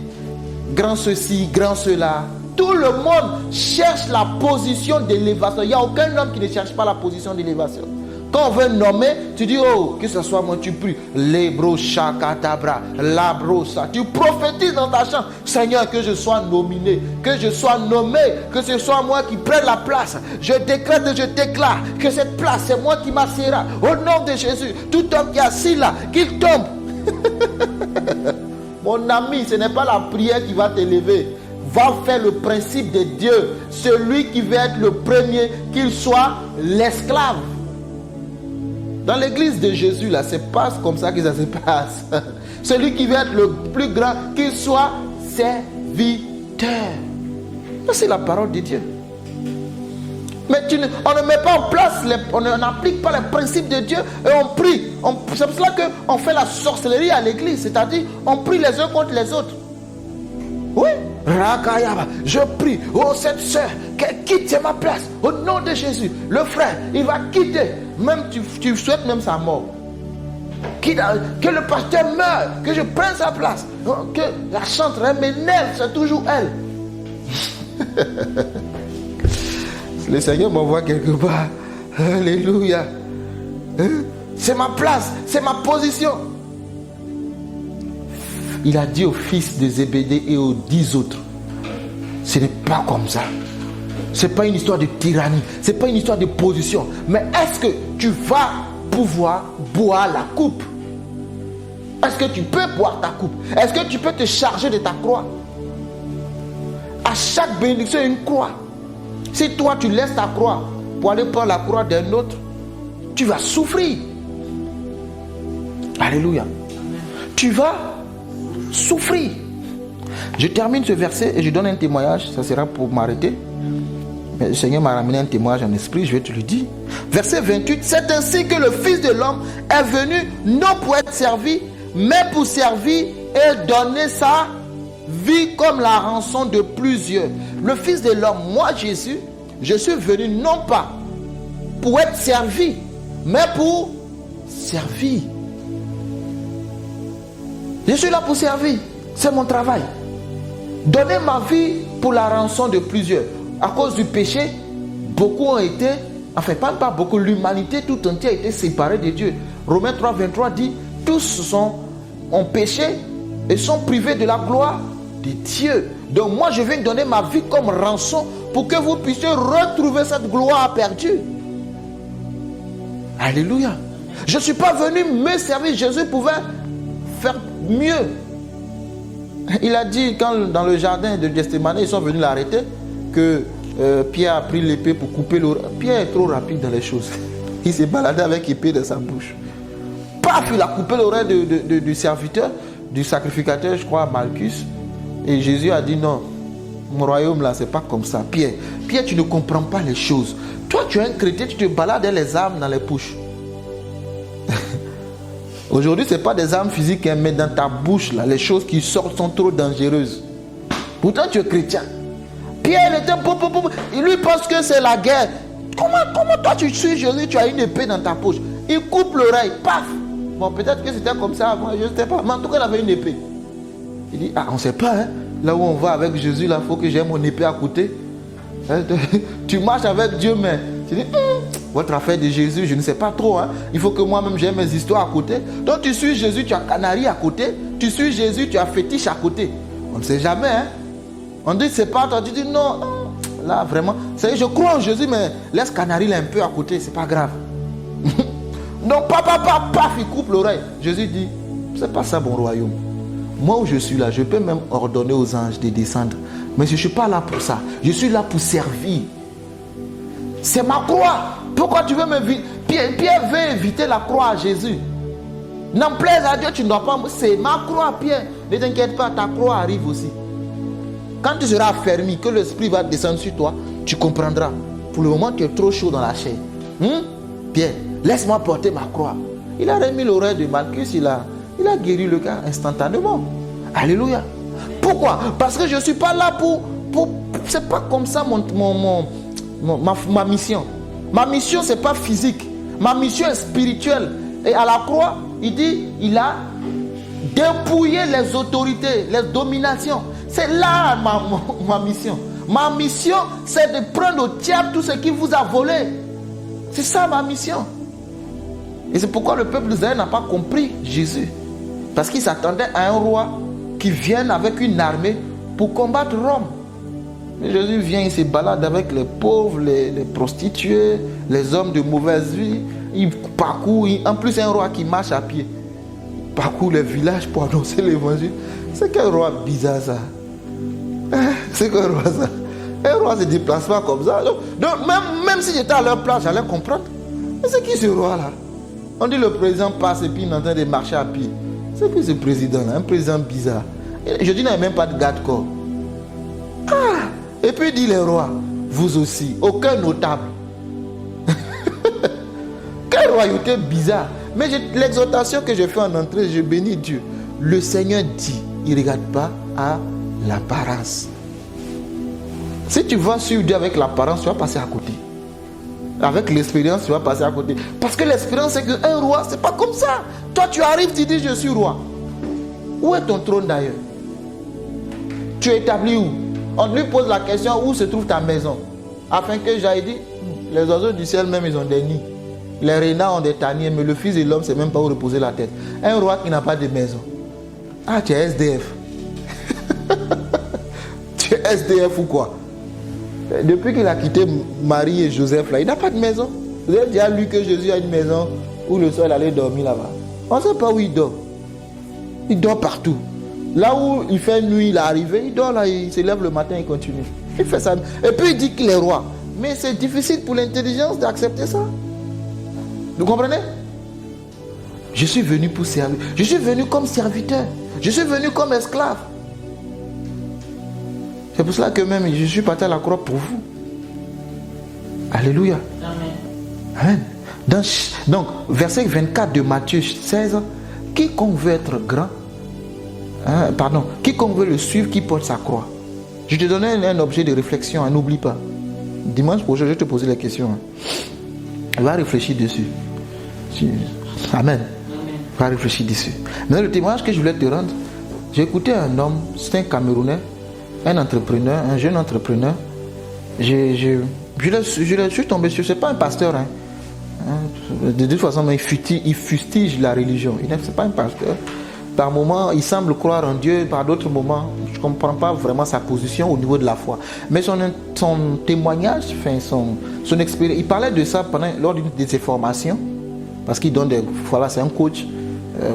grand ceci, grand cela. Tout le monde cherche la position d'élévation. Il n'y a aucun homme qui ne cherche pas la position d'élévation. Quand on veut nommer, tu dis, oh, que ce soit moi, tu pries. Lebro shakatabra, labrosa. Tu prophétises dans ta chambre. Seigneur, que je sois nominé, que je sois nommé, que ce soit moi qui prenne la place. Je décrète et je déclare que cette place, c'est moi qui m'assiera. Au nom de Jésus, tout homme qui est assis là, qu'il tombe. Mon ami, ce n'est pas la prière qui va t'élever. Va faire le principe de Dieu. Celui qui veut être le premier, qu'il soit l'esclave. Dans l'église de Jésus, là, c'est pas comme ça que ça se passe. Celui qui veut être le plus grand, qu'il soit serviteur. Ça, c'est la parole de Dieu. Mais on ne met pas en place, on n'applique pas les principes de Dieu et on prie. C'est pour cela qu'on fait la sorcellerie à l'église. C'est-à-dire, on prie les uns contre les autres. Oui. Je prie, oh cette soeur, qu'elle quitte ma place, au nom de Jésus. Le frère, il va quitter, même tu souhaites même sa mort. Que le pasteur meure, que je prenne sa place, que la chanteuse m'énerve, c'est toujours elle. Le Seigneur m'envoie quelque part. Alléluia. C'est ma place, c'est ma position. Il a dit aux fils de Zébédée et aux 10 autres, ce n'est pas comme ça. Ce n'est pas une histoire de tyrannie, ce n'est pas une histoire de position. Mais est-ce que tu vas pouvoir boire la coupe? Est-ce que tu peux boire ta coupe? Est-ce que tu peux te charger de ta croix? À chaque bénédiction, une croix. Si toi, tu laisses ta croix pour aller prendre la croix d'un autre, tu vas souffrir. Alléluia. Tu vas souffrir. Je termine ce verset et je donne un témoignage. Ça sera pour m'arrêter. Mais le Seigneur m'a ramené un témoignage en esprit. Je vais te le dire. Verset 28. C'est ainsi que le Fils de l'homme est venu non pour être servi, mais pour servir et donner sa vie comme la rançon de plusieurs. Le Fils de l'homme, moi Jésus, je suis venu non pas pour être servi, mais pour servir. Je suis là pour servir. C'est mon travail. Donner ma vie pour la rançon de plusieurs. À cause du péché, beaucoup ont été, enfin pas beaucoup, l'humanité tout entière a été séparée de Dieu. Romains 3, 23 dit, tous ont péché et sont privés de la gloire de Dieu. Donc moi je viens donner ma vie comme rançon pour que vous puissiez retrouver cette gloire perdue. Alléluia. Je ne suis pas venu me servir. Jésus pouvait faire mieux. Il a dit quand dans le jardin de Gethsémani, ils sont venus l'arrêter, que Pierre a pris l'épée pour couper l'oreille. Pierre est trop rapide dans les choses. Il s'est baladé avec l'épée dans sa bouche. Paf, il a coupé l'oreille du serviteur, du sacrificateur, je crois, Malchus. Et Jésus a dit non, mon royaume là, c'est pas comme ça. Pierre, tu ne comprends pas les choses. Toi, tu es un chrétien, tu te balades les armes dans les poches. Aujourd'hui, ce n'est pas des armes physiques, hein, mais dans ta bouche, là, les choses qui sortent sont trop dangereuses. Pourtant, tu es chrétien. Pierre était il lui pense que c'est la guerre. Comment toi tu suis Jésus, tu as une épée dans ta poche? Il coupe l'oreille, paf. Bon, peut-être que c'était comme ça avant, je ne sais pas. Mais en tout cas, il avait une épée. Il dit, on ne sait pas, hein. Là où on va avec Jésus, là, il faut que j'ai mon épée à côté. Tu marches avec Dieu, mais tu dis, votre affaire de Jésus, je ne sais pas trop. Hein. Il faut que moi-même j'ai mes histoires à côté. Donc tu suis Jésus, tu as Canari à côté. Tu suis Jésus, tu as fétiche à côté. On ne sait jamais. Hein. On dit, c'est pas toi. Tu dis, non, là vraiment. Je crois en Jésus, mais laisse Canari là un peu à côté, c'est pas grave. Donc, paf, il coupe l'oreille. Jésus dit, c'est pas ça mon royaume. Moi où je suis là, je peux même ordonner aux anges de descendre. Mais je ne suis pas là pour ça. Je suis là pour servir. C'est ma croix. Pourquoi tu veux m'inviter? Pierre veut éviter la croix à Jésus. N'en plaise à Dieu, tu ne dois pas. C'est ma croix, Pierre. Ne t'inquiète pas, ta croix arrive aussi. Quand tu seras affermi, que l'esprit va descendre sur toi, tu comprendras. Pour le moment, tu es trop chaud dans la chair. Pierre, laisse-moi porter ma croix. Il a remis l'oreille de Malchus, il a guéri le gars instantanément. Alléluia. Pourquoi? Parce que je ne suis pas là pour c'est pas comme ça ma mission. Ma mission, ce n'est pas physique. Ma mission est spirituelle. Et à la croix, il dit, il a dépouillé les autorités, les dominations. C'est là ma mission. Ma mission, c'est de prendre au diable tout ce qui vous a volé. C'est ça ma mission. Et c'est pourquoi le peuple d'Israël n'a pas compris Jésus. Parce qu'il s'attendait à un roi qui vienne avec une armée pour combattre Rome. Mais Jésus vient, il se balade avec les pauvres, les prostituées, les hommes de mauvaise vie. Il parcourt, en plus c'est un roi qui marche à pied. Il parcourt les villages pour annoncer l'évangile. C'est quel roi bizarre ça? C'est quel roi ça? Un roi ne se déplace pas comme ça. Donc même si j'étais à leur place, j'allais comprendre. Mais c'est qui ce roi là? On dit le président passe et puis il est en train de marcher à pied. C'est qui ce président là? Un président bizarre. Je dis, il n'y a même pas de garde-corps. Et puis il dit les rois, vous aussi, aucun notable. Quelle royauté bizarre. Mais l'exhortation que je fais en entrée, je bénis Dieu. Le Seigneur dit, il ne regarde pas à l'apparence. Si tu vas suivre Dieu avec l'apparence, tu vas passer à côté. Avec l'expérience, tu vas passer à côté. Parce que l'expérience, c'est qu'un roi, c'est pas comme ça. Toi, tu arrives, tu dis, je suis roi. Où est ton trône d'ailleurs? Tu es établi où? On lui pose la question, où se trouve ta maison? afin que j'aille dire, les oiseaux du ciel même, ils ont des nids. Les renards ont des taniers, mais le Fils de l'homme, c'est même pas où reposer la tête. Un roi qui n'a pas de maison. Ah, tu es SDF. Tu es SDF ou quoi? Depuis qu'il a quitté Marie et Joseph, là, il n'a pas de maison. Vous avez déjà lu que Jésus a une maison où le soir il allait dormir là-bas. On ne sait pas où il dort. Il dort partout. Là où il fait nuit, il est arrivé, il dort là, il se lève le matin, il continue. Il fait ça. Et puis il dit qu'il est roi. Mais c'est difficile pour l'intelligence d'accepter ça. Vous comprenez? Je suis venu pour servir. Je suis venu comme serviteur. Je suis venu comme esclave. C'est pour cela que même je suis parti à la croix pour vous. Alléluia. Amen. Amen. Donc, verset 24 de Matthieu 16. Quiconque veut être grand, quiconque veut le suivre, qui porte sa croix. Je te donnais un objet de réflexion, n'oublie pas. Dimanche prochain, je vais te poser les questions. Va réfléchir dessus. Amen. Va réfléchir dessus. Mais le témoignage que je voulais te rendre, j'ai écouté un homme, c'est un Camerounais, un entrepreneur, un jeune entrepreneur. Je suis tombé sur, c'est pas un pasteur, hein. De toute façon, il fustige la religion. C'est pas un pasteur. Par moments, il semble croire en Dieu. Par d'autres moments, je ne comprends pas vraiment sa position au niveau de la foi. Mais son témoignage, son expérience, il parlait de ça lors d'une de ses formations. Parce qu'il donne c'est un coach.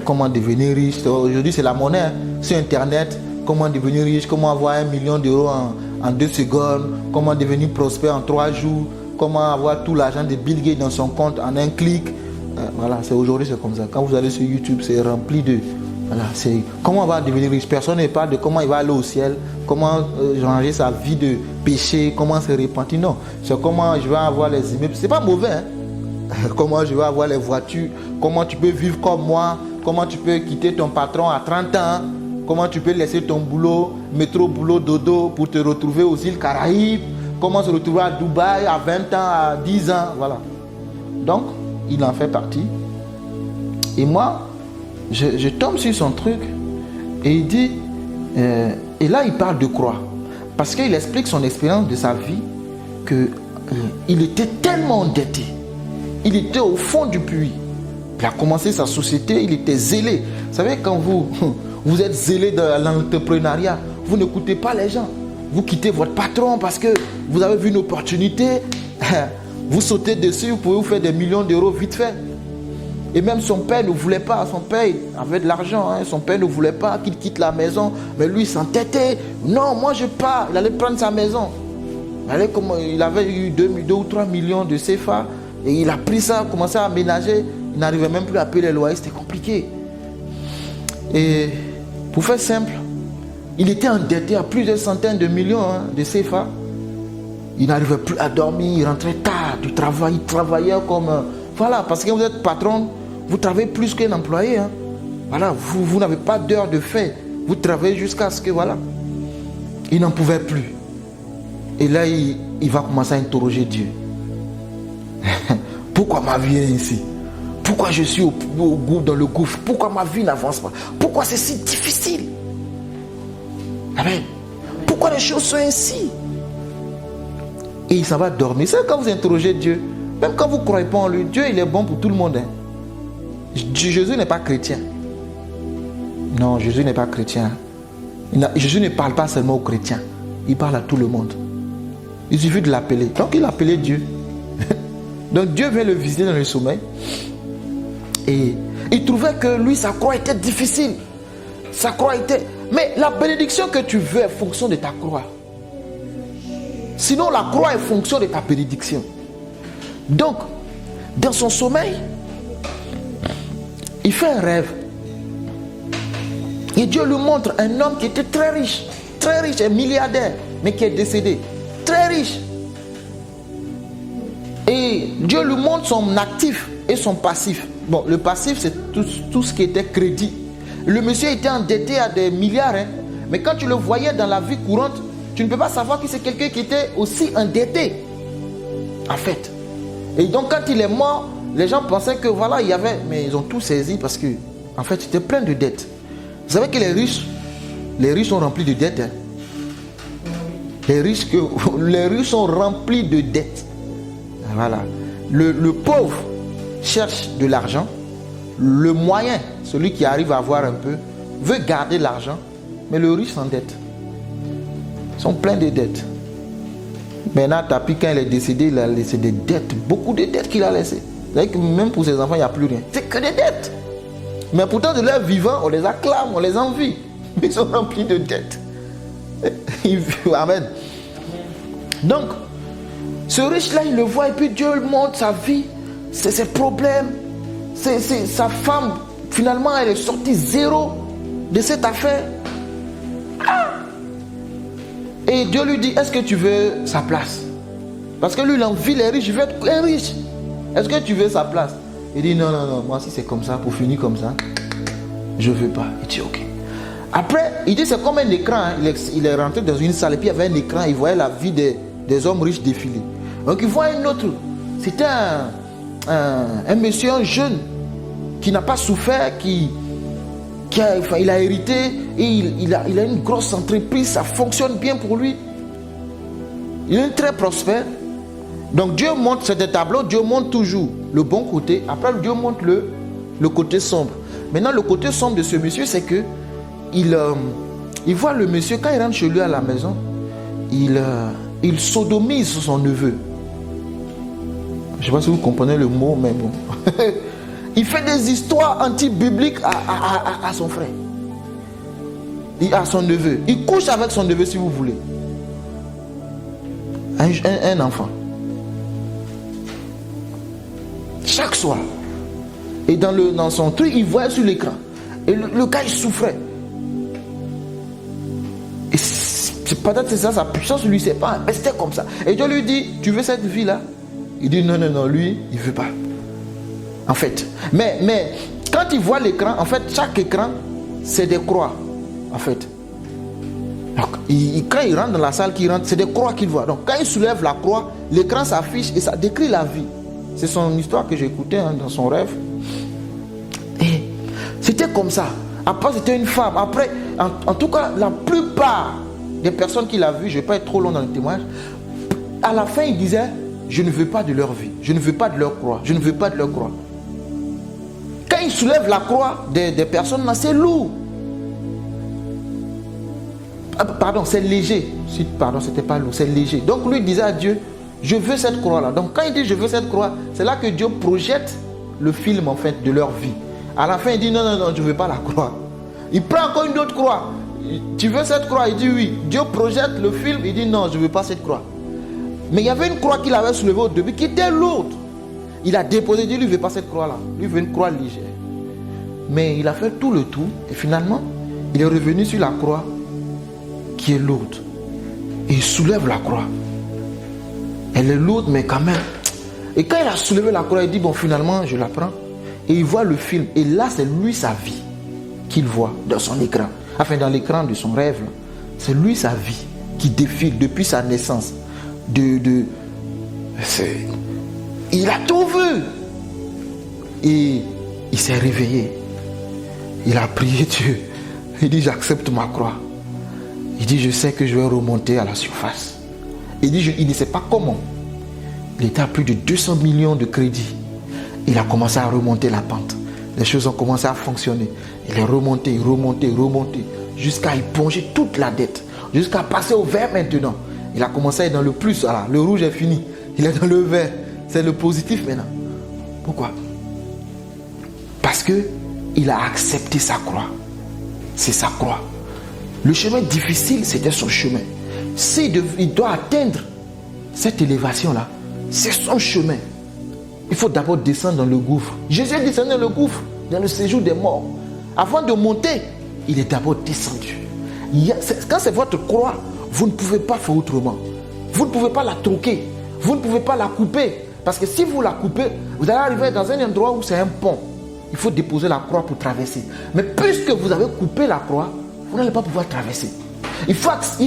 Comment devenir riche. Aujourd'hui, c'est la monnaie. Hein. Sur Internet, comment devenir riche, comment avoir 1 million d'euros en 2 secondes, comment devenir prospère en 3 jours, comment avoir tout l'argent de Bill Gates dans son compte en un clic. Voilà, aujourd'hui c'est comme ça. Quand vous allez sur YouTube, c'est rempli de... Voilà, c'est comment on va devenir riche. Personne ne parle de comment il va aller au ciel, comment changer sa vie de péché, comment se repentir. Non, c'est comment je vais avoir les immeubles. C'est pas mauvais, hein? Comment je vais avoir les voitures, comment tu peux vivre comme moi, comment tu peux quitter ton patron à 30 ans, comment tu peux laisser ton boulot, métro, boulot, dodo pour te retrouver aux îles Caraïbes, comment se retrouver à Dubaï à 20 ans, à 10 ans, voilà. Donc, il en fait partie. Et moi, je tombe sur son truc et il dit, et là il parle de croix, parce qu'il explique son expérience de sa vie, qu'il était tellement endetté, il était au fond du puits, il a commencé sa société, il était zélé. Vous savez, quand vous êtes zélé dans l'entrepreneuriat, vous n'écoutez pas les gens, vous quittez votre patron parce que vous avez vu une opportunité, vous sautez dessus, vous pouvez vous faire des millions d'euros vite fait. Et même son père ne voulait pas, son père avait de l'argent, hein, son père ne voulait pas qu'il quitte la maison, mais lui il s'entêtait, non, moi je pars, il allait prendre sa maison. Il avait eu 2 ou 3 millions de CFA, et il a pris ça, commencé à aménager, il n'arrivait même plus à payer les loyers, c'était compliqué. Et pour faire simple, il était endetté à plusieurs centaines de millions de CFA. Il n'arrivait plus à dormir, il rentrait tard du travail, il travaillait comme... Voilà, parce que vous êtes patron, vous travaillez plus qu'un employé. Hein. Voilà, vous n'avez pas d'heure de fait. Vous travaillez jusqu'à ce que, voilà. Il n'en pouvait plus. Et là, il va commencer à interroger Dieu. Pourquoi ma vie est ainsi? Pourquoi je suis dans le gouffre? Pourquoi ma vie n'avance pas? Pourquoi c'est si difficile? Amen. Pourquoi les choses sont ainsi? Et il s'en va dormir. C'est quand vous interrogez Dieu, même quand vous ne croyez pas en lui, Dieu il est bon pour tout le monde. Hein. Jésus n'est pas chrétien. Non, Jésus n'est pas chrétien. Jésus ne parle pas seulement aux chrétiens. Il parle à tout le monde. Il suffit de l'appeler. Donc il appelait Dieu. Donc Dieu vient le visiter dans le sommeil. Et il trouvait que lui, sa croix était difficile. Sa croix était... Mais la bénédiction que tu veux est fonction de ta croix. Sinon, la croix est fonction de ta bénédiction. Donc, dans son sommeil, il fait un rêve. Et Dieu lui montre un homme qui était très riche, un milliardaire, mais qui est décédé. Très riche. Et Dieu lui montre son actif et son passif. Bon, le passif, c'est tout ce qui était crédit. Le monsieur était endetté à des milliards, hein, mais quand tu le voyais dans la vie courante, tu ne peux pas savoir que c'est quelqu'un qui était aussi endetté. En fait. Et donc, quand il est mort, les gens pensaient que voilà, il y avait... Mais ils ont tout saisi parce que, en fait, il était plein de dettes. Vous savez que les riches sont remplis de dettes. Hein. Les riches sont remplis de dettes. Voilà. Le pauvre cherche de l'argent. Le moyen, celui qui arrive à avoir un peu, veut garder l'argent, mais le riche s'endette. Ils sont pleins de dettes. Maintenant, Tapi, quand il est décédé, il a laissé des dettes, beaucoup de dettes qu'il a laissées. C'est-à-dire que même pour ses enfants, il n'y a plus rien. C'est que des dettes. Mais pourtant, de leur vivant, on les acclame, on les envie. Mais ils sont remplis de dettes. Amen. Donc, ce riche-là, il le voit et puis Dieu montre sa vie, ses problèmes. Sa femme, finalement, elle est sortie zéro de cette affaire. Et Dieu lui dit, est-ce que tu veux sa place? Parce que lui, il envie les riches, il veut être un riche. Est-ce que tu veux sa place? Il dit, non, moi si c'est comme ça, pour finir comme ça, je ne veux pas. Il dit, ok. Après, il dit, c'est comme un écran. Hein. Il est rentré dans une salle et puis il y avait un écran, il voyait la vie des hommes riches défiler. Donc il voit un autre. C'était un monsieur, un jeune, qui n'a pas souffert, il a hérité et il a une grosse entreprise, ça fonctionne bien pour lui. Il est très prospère. Donc Dieu montre, c'est des tableaux, Dieu montre toujours le bon côté. Après, Dieu montre le côté sombre. Maintenant, le côté sombre de ce monsieur, c'est que il voit le monsieur, quand il rentre chez lui à la maison, il sodomise son neveu. Je ne sais pas si vous comprenez le mot, mais bon. Il fait des histoires anti-bibliques à son frère. À son neveu. Il couche avec son neveu si vous voulez. Un enfant. Chaque soir. Et dans son truc, il voyait sur l'écran. Et le gars, il souffrait. Et peut-être c'est ça, sa puissance, lui, c'est pas. Mais c'était comme ça. Et Dieu lui dit, tu veux cette vie-là? Il dit, non, lui, il ne veut pas. En fait. Mais quand il voit l'écran, en fait, chaque écran, c'est des croix. En fait. Donc, quand il rentre dans la salle, c'est des croix qu'il voit. Donc, quand il soulève la croix, l'écran s'affiche et ça décrit la vie. C'est son histoire que j'ai écoutée dans son rêve. Et c'était comme ça. Après, c'était une femme. Après, en tout cas, la plupart des personnes qu'il a vues, je ne vais pas être trop long dans le témoignage, à la fin, il disait, je ne veux pas de leur vie. Je ne veux pas de leur croix. Je ne veux pas de leur croix. Quand il soulève la croix des personnes, c'est lourd. Pardon, c'est léger. Pardon, c'était pas lourd, c'est léger. Donc lui disait à Dieu, je veux cette croix-là. Donc quand il dit je veux cette croix, c'est là que Dieu projette le film en fait de leur vie. À la fin, il dit non, je ne veux pas la croix. Il prend encore une autre croix. Tu veux cette croix? Il dit oui. Dieu projette le film, il dit non, je ne veux pas cette croix. Mais il y avait une croix qu'il avait soulevée au début qui était lourde. Il a déposé, il dit lui, il ne veut pas cette croix-là. Lui, il veut une croix légère. Mais il a fait tout le tour et finalement, il est revenu sur la croix qui est lourde. Et il soulève la croix. Elle est lourde, mais quand même. Et quand il a soulevé la croix, il dit, bon, finalement, je la prends. Et il voit le film. Et là, c'est lui, sa vie, qu'il voit dans son écran. Enfin, dans l'écran de son rêve. C'est lui, sa vie, qui défile depuis sa naissance. Il a tout vu. Et il s'est réveillé. Il a prié Dieu. Il dit, j'accepte ma croix. Il dit, je sais que je vais remonter à la surface. Il dit, il ne sait pas comment. Il était à plus de 200 millions de crédits. Il a commencé à remonter la pente. Les choses ont commencé à fonctionner. Il est remonté, jusqu'à éponger toute la dette. Jusqu'à passer au vert maintenant. Il a commencé à être dans le plus. Voilà, le rouge est fini. Il est dans le vert. C'est le positif maintenant. Pourquoi? Parce qu'il a accepté sa croix. C'est sa croix. Le chemin difficile, c'était son chemin. Il doit atteindre cette élévation-là. C'est son chemin. Il faut d'abord descendre dans le gouffre. Jésus est descendu dans le gouffre, dans le séjour des morts. Avant de monter, il est d'abord descendu. Quand c'est votre croix, vous ne pouvez pas faire autrement. Vous ne pouvez pas la troquer. Vous ne pouvez pas la couper. Parce que si vous la coupez, vous allez arriver dans un endroit où c'est un pont. Il faut déposer la croix pour traverser. Mais puisque vous avez coupé la croix, vous n'allez pas pouvoir traverser. Il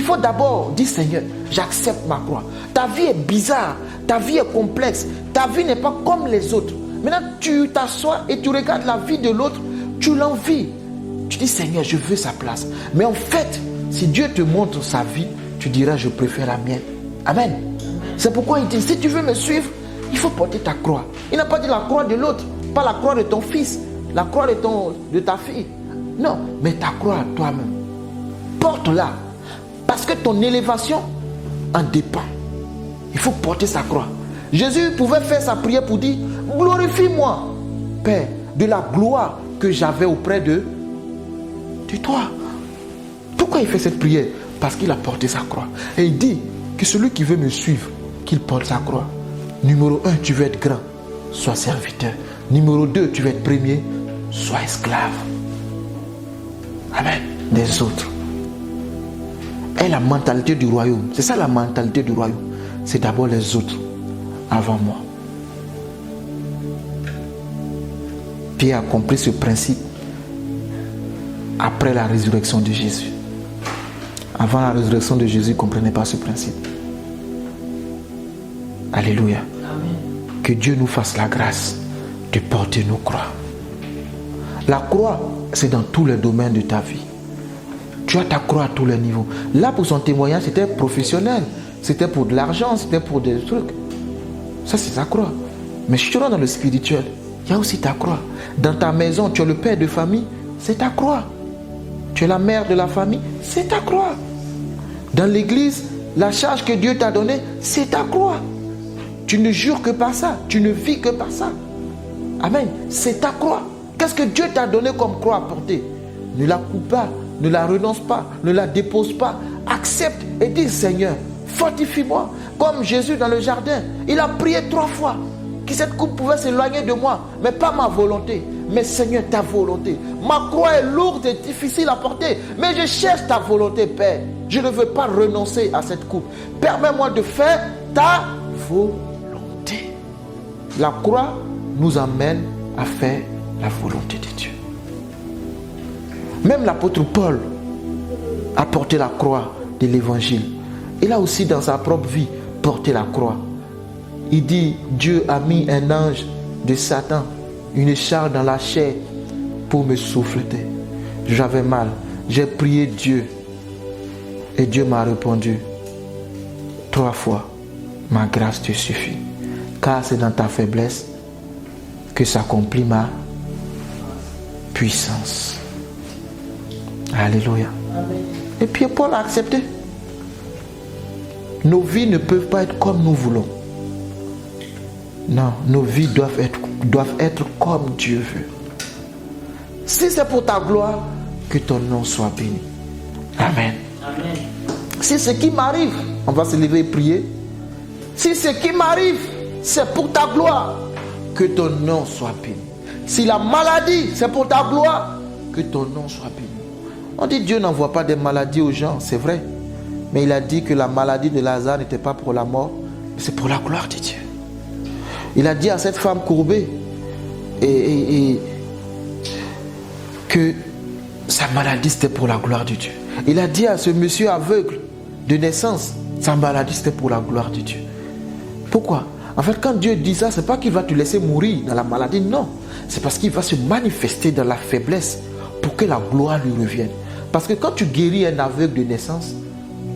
faut d'abord dire, Seigneur, j'accepte ma croix. Ta vie est bizarre, ta vie est complexe, ta vie n'est pas comme les autres. Maintenant, tu t'assois et tu regardes la vie de l'autre, tu l'envies. Tu dis, Seigneur, je veux sa place. Mais en fait, si Dieu te montre sa vie, tu diras je préfère la mienne. Amen. C'est pourquoi il dit, si tu veux me suivre, il faut porter ta croix. Il n'a pas dit la croix de l'autre, pas la croix de ton fils, la croix de ta fille. Non, mais ta croix à toi-même. Porte-la. Parce que ton élévation en dépend. Il faut porter sa croix. Jésus pouvait faire sa prière pour dire, glorifie-moi, Père, de la gloire que j'avais auprès de toi. Pourquoi il fait cette prière? Parce qu'il a porté sa croix. Et il dit que celui qui veut me suivre, qu'il porte sa croix. Numéro 1, tu veux être grand, sois serviteur. Numéro 2, tu veux être premier, sois esclave. Amen. Des autres. Et la mentalité du royaume, c'est ça la mentalité du royaume. C'est d'abord les autres avant moi. Pierre a compris ce principe après la résurrection de Jésus. Avant la résurrection de Jésus, il ne comprenait pas ce principe. Alléluia. Amen. Que Dieu nous fasse la grâce de porter nos croix. La croix, c'est dans tous les domaines de ta vie. Tu as ta croix à tous les niveaux. Là, pour son témoignage, c'était professionnel. C'était pour de l'argent, c'était pour des trucs. Ça, c'est ta croix. Mais si tu rentres dans le spirituel, il y a aussi ta croix. Dans ta maison, tu es le père de famille, c'est ta croix. Tu es la mère de la famille, c'est ta croix. Dans l'église, la charge que Dieu t'a donnée, c'est ta croix. Tu ne jures que par ça, tu ne vis que par ça. Amen. C'est ta croix. Qu'est-ce que Dieu t'a donné comme croix à porter? Ne la coupe pas, ne la renonce pas, ne la dépose pas. Accepte et dis, Seigneur, fortifie-moi. Comme Jésus dans le jardin, il a prié 3 fois que cette coupe pouvait s'éloigner de moi, mais pas ma volonté, mais Seigneur, ta volonté. Ma croix est lourde et difficile à porter, mais je cherche ta volonté, Père. Je ne veux pas renoncer à cette coupe. Permets-moi de faire ta volonté. La croix nous amène à faire la volonté de Dieu. Même l'apôtre Paul a porté la croix de l'évangile. Il a aussi dans sa propre vie porté la croix. Il dit, Dieu a mis un ange de Satan, une écharpe dans la chair pour me souffleter. J'avais mal. J'ai prié Dieu. Et Dieu m'a répondu 3 fois, ma grâce te suffit. Car c'est dans ta faiblesse que s'accomplit ma puissance. Alléluia. Amen. Et puis Paul a accepté. Nos vies ne peuvent pas être comme nous voulons. Non, nos vies doivent être comme Dieu veut. Si c'est pour ta gloire, que ton nom soit béni. Amen. Amen. Si ce qui m'arrive, on va se lever et prier. Si ce qui m'arrive, c'est pour ta gloire, que ton nom soit béni. Si la maladie, c'est pour ta gloire, que ton nom soit béni. On dit Dieu n'envoie pas des maladies aux gens, c'est vrai. Mais il a dit que la maladie de Lazare n'était pas pour la mort, mais c'est pour la gloire de Dieu. Il a dit à cette femme courbée que sa maladie c'était pour la gloire de Dieu. Il a dit à ce monsieur aveugle de naissance, sa maladie c'était pour la gloire de Dieu. Pourquoi? En fait, quand Dieu dit ça, c'est pas qu'il va te laisser mourir dans la maladie, non. C'est parce qu'il va se manifester dans la faiblesse pour que la gloire lui revienne. Parce que quand tu guéris un aveugle de naissance,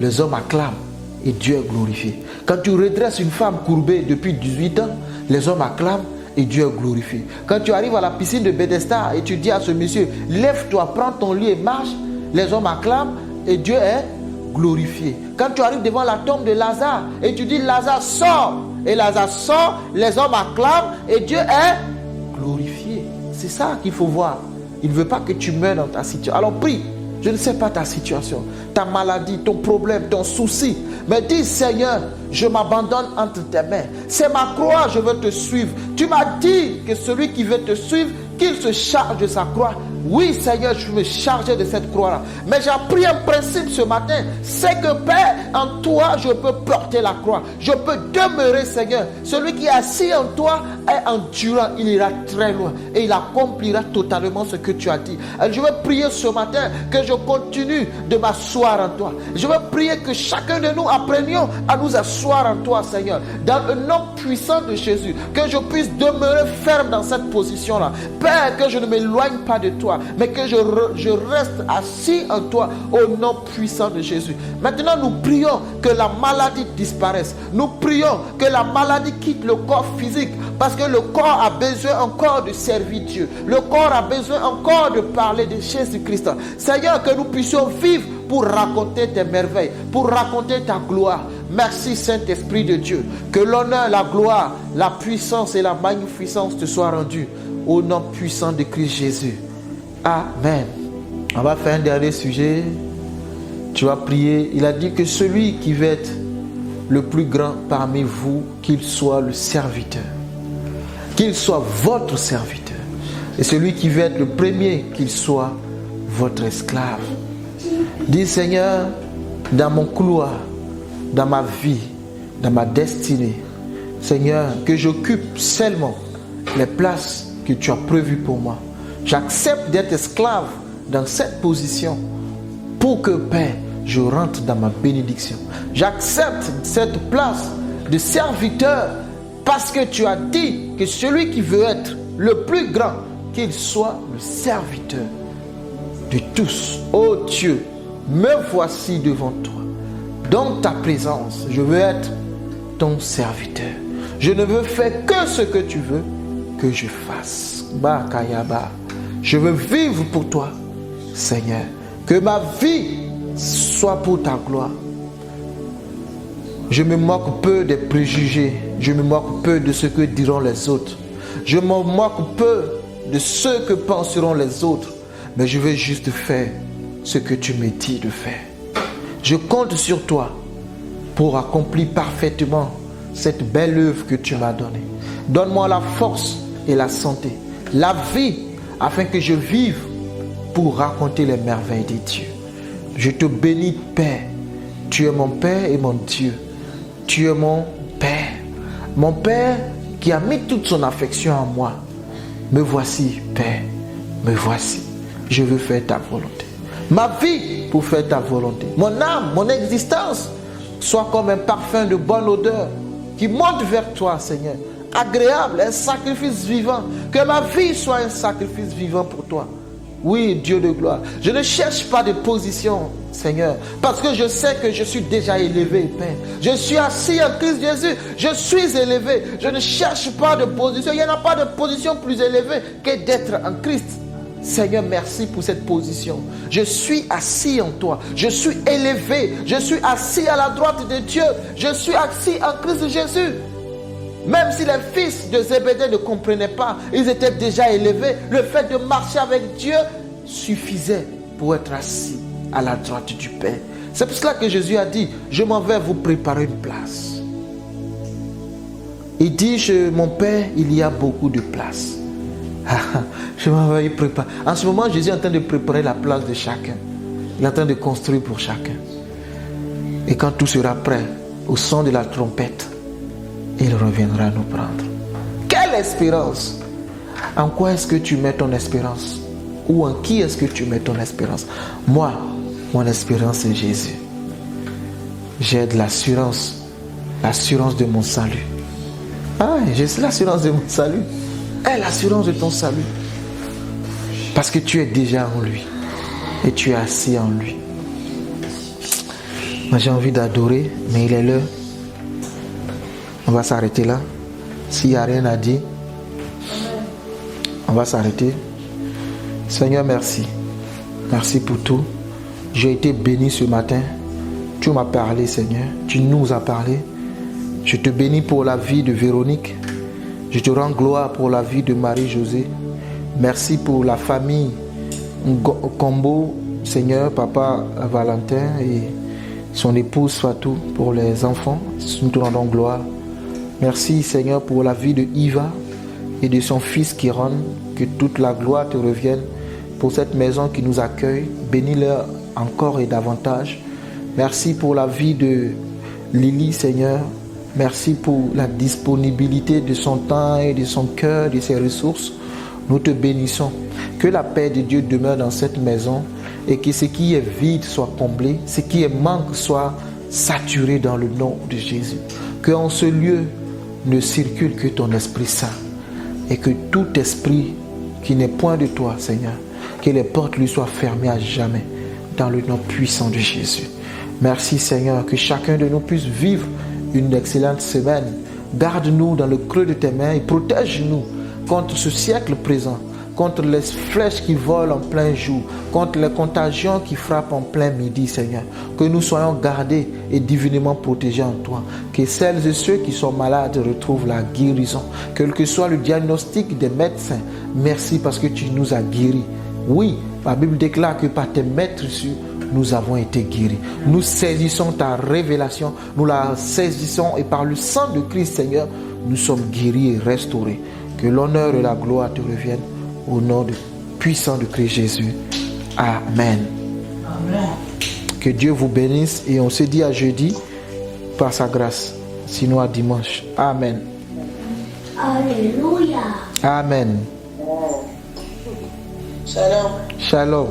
les hommes acclament et Dieu est glorifié. Quand tu redresses une femme courbée depuis 18 ans, les hommes acclament et Dieu est glorifié. Quand tu arrives à la piscine de Bethesda et tu dis à ce monsieur, lève-toi, prends ton lit et marche, les hommes acclament et Dieu est glorifié. Quand tu arrives devant la tombe de Lazare et tu dis, Lazare sort, et Lazare sort, les hommes acclament et Dieu est glorifié. C'est ça qu'il faut voir. Il ne veut pas que tu meurs dans ta situation. Alors prie. Je ne sais pas ta situation, ta maladie, ton problème, ton souci. Mais dis, Seigneur, je m'abandonne entre tes mains. C'est ma croix, je veux te suivre. Tu m'as dit que celui qui veut te suivre, qu'il se charge de sa croix. Oui, Seigneur, je veux me charger de cette croix-là. Mais j'ai appris un principe ce matin. C'est que, Père, en toi, je peux porter la croix. Je peux demeurer, Seigneur. Celui qui est assis en toi est endurant. Il ira très loin. Et il accomplira totalement ce que tu as dit. Et je veux prier ce matin que je continue de m'asseoir en toi. Je veux prier que chacun de nous apprenions à nous asseoir en toi, Seigneur. Dans le nom puissant de Jésus. Que je puisse demeurer ferme dans cette position-là. Père, que je ne m'éloigne pas de toi. toi, mais que je reste assis en toi au nom puissant de Jésus. Maintenant, nous prions que la maladie disparaisse. Nous prions que la maladie quitte le corps physique, parce que le corps a besoin encore de servir Dieu. Le corps a besoin encore de parler de Jésus-Christ. Seigneur, que nous puissions vivre pour raconter tes merveilles, pour raconter ta gloire. Merci Saint-Esprit de Dieu. Que l'honneur, la gloire, la puissance et la magnificence te soient rendues au nom puissant de Christ Jésus. Amen. On va faire un dernier sujet. Tu vas prier. Il a dit que celui qui veut être le plus grand parmi vous, qu'il soit le serviteur. Qu'il soit votre serviteur. Et celui qui veut être le premier, qu'il soit votre esclave. Dis Seigneur, dans mon couloir, dans ma vie, dans ma destinée, Seigneur, que j'occupe seulement les places que tu as prévues pour moi. J'accepte d'être esclave dans cette position pour que, Père, je rentre dans ma bénédiction. J'accepte cette place de serviteur parce que tu as dit que celui qui veut être le plus grand, qu'il soit le serviteur de tous. Oh Dieu, me voici devant toi. Dans ta présence, je veux être ton serviteur. Je ne veux faire que ce que tu veux que je fasse. Bakayaba. Je veux vivre pour toi, Seigneur. Que ma vie soit pour ta gloire. Je me moque peu des préjugés. Je me moque peu de ce que diront les autres. Je me moque peu de ce que penseront les autres. Mais je veux juste faire ce que tu me dis de faire. Je compte sur toi pour accomplir parfaitement cette belle œuvre que tu m'as donnée. Donne-moi la force et la santé, la vie, afin que je vive pour raconter les merveilles de Dieu. Je te bénis, Père. Tu es mon Père et mon Dieu. Tu es mon Père. Mon Père qui a mis toute son affection en moi. Me voici, Père. Me voici. Je veux faire ta volonté. Ma vie pour faire ta volonté. Mon âme, mon existence, soit comme un parfum de bonne odeur qui monte vers toi, Seigneur. Agréable, un sacrifice vivant. Que ma vie soit un sacrifice vivant pour toi. Oui, Dieu de gloire. Je ne cherche pas de position, Seigneur, parce que je sais que je suis déjà élevé, Père. Je suis assis en Christ Jésus. Je suis élevé. Je ne cherche pas de position. Il n'y en a pas de position plus élevée que d'être en Christ. Seigneur, merci pour cette position. Je suis assis en toi. Je suis élevé. Je suis assis à la droite de Dieu. Je suis assis en Christ Jésus. Même si les fils de Zébédée ne comprenaient pas, ils étaient déjà élevés. Le fait de marcher avec Dieu suffisait pour être assis à la droite du Père. C'est pour cela que Jésus a dit, je m'en vais vous préparer une place. Il dit, chez mon Père, il y a beaucoup de places. Je m'en vais y préparer. En ce moment, Jésus est en train de préparer la place de chacun. Il est en train de construire pour chacun. Et quand tout sera prêt, au son de la trompette, il reviendra nous prendre. Quelle espérance! En quoi est-ce que tu mets ton espérance? Ou en qui est-ce que tu mets ton espérance? Moi, mon espérance c'est Jésus. J'ai de l'assurance de mon salut. Ah, j'ai l'assurance de mon salut. Et l'assurance de ton salut. Parce que tu es déjà en lui. Et tu es assis en lui. Moi j'ai envie d'adorer, mais il est l'heure. On va s'arrêter là. S'il n'y a rien à dire, on va s'arrêter. Seigneur, merci. Merci pour tout. J'ai été béni ce matin. Tu m'as parlé, Seigneur. Tu nous as parlé. Je te bénis pour la vie de Véronique. Je te rends gloire pour la vie de Marie-Josée. Merci pour la famille Combo, Seigneur, Papa Valentin et son épouse Fatou, pour les enfants. Nous te rendons gloire. Merci, Seigneur, pour la vie de Iva et de son fils Kiran. Que toute la gloire te revienne pour cette maison qui nous accueille. Bénis-leur encore et davantage. Merci pour la vie de Lily, Seigneur. Merci pour la disponibilité de son temps et de son cœur, de ses ressources. Nous te bénissons. Que la paix de Dieu demeure dans cette maison et que ce qui est vide soit comblé, ce qui est manque soit saturé dans le nom de Jésus. Qu'en ce lieu ne circule que ton Esprit Saint et que tout esprit qui n'est point de toi, Seigneur, Que les portes lui soient fermées à jamais. Dans le nom puissant de Jésus. Merci Seigneur, que chacun de nous puisse vivre une excellente semaine. Garde-nous dans le creux de tes mains et protège-nous contre ce siècle présent, contre les flèches qui volent en plein jour, contre les contagions qui frappent en plein midi, Seigneur. Que nous soyons gardés et divinement protégés en toi. Que celles et ceux qui sont malades retrouvent la guérison. Quel que soit le diagnostic des médecins, merci parce que tu nous as guéris. Oui, la Bible déclare que par tes maîtres nous avons été guéris. Nous saisissons ta révélation, nous la saisissons et par le sang de Christ, Seigneur, nous sommes guéris et restaurés. Que l'honneur et la gloire te reviennent au nom puissant de Christ Jésus. Amen. Amen. Que Dieu vous bénisse et on se dit à jeudi par sa grâce, sinon à dimanche. Amen. Alléluia. Amen. Shalom. Shalom.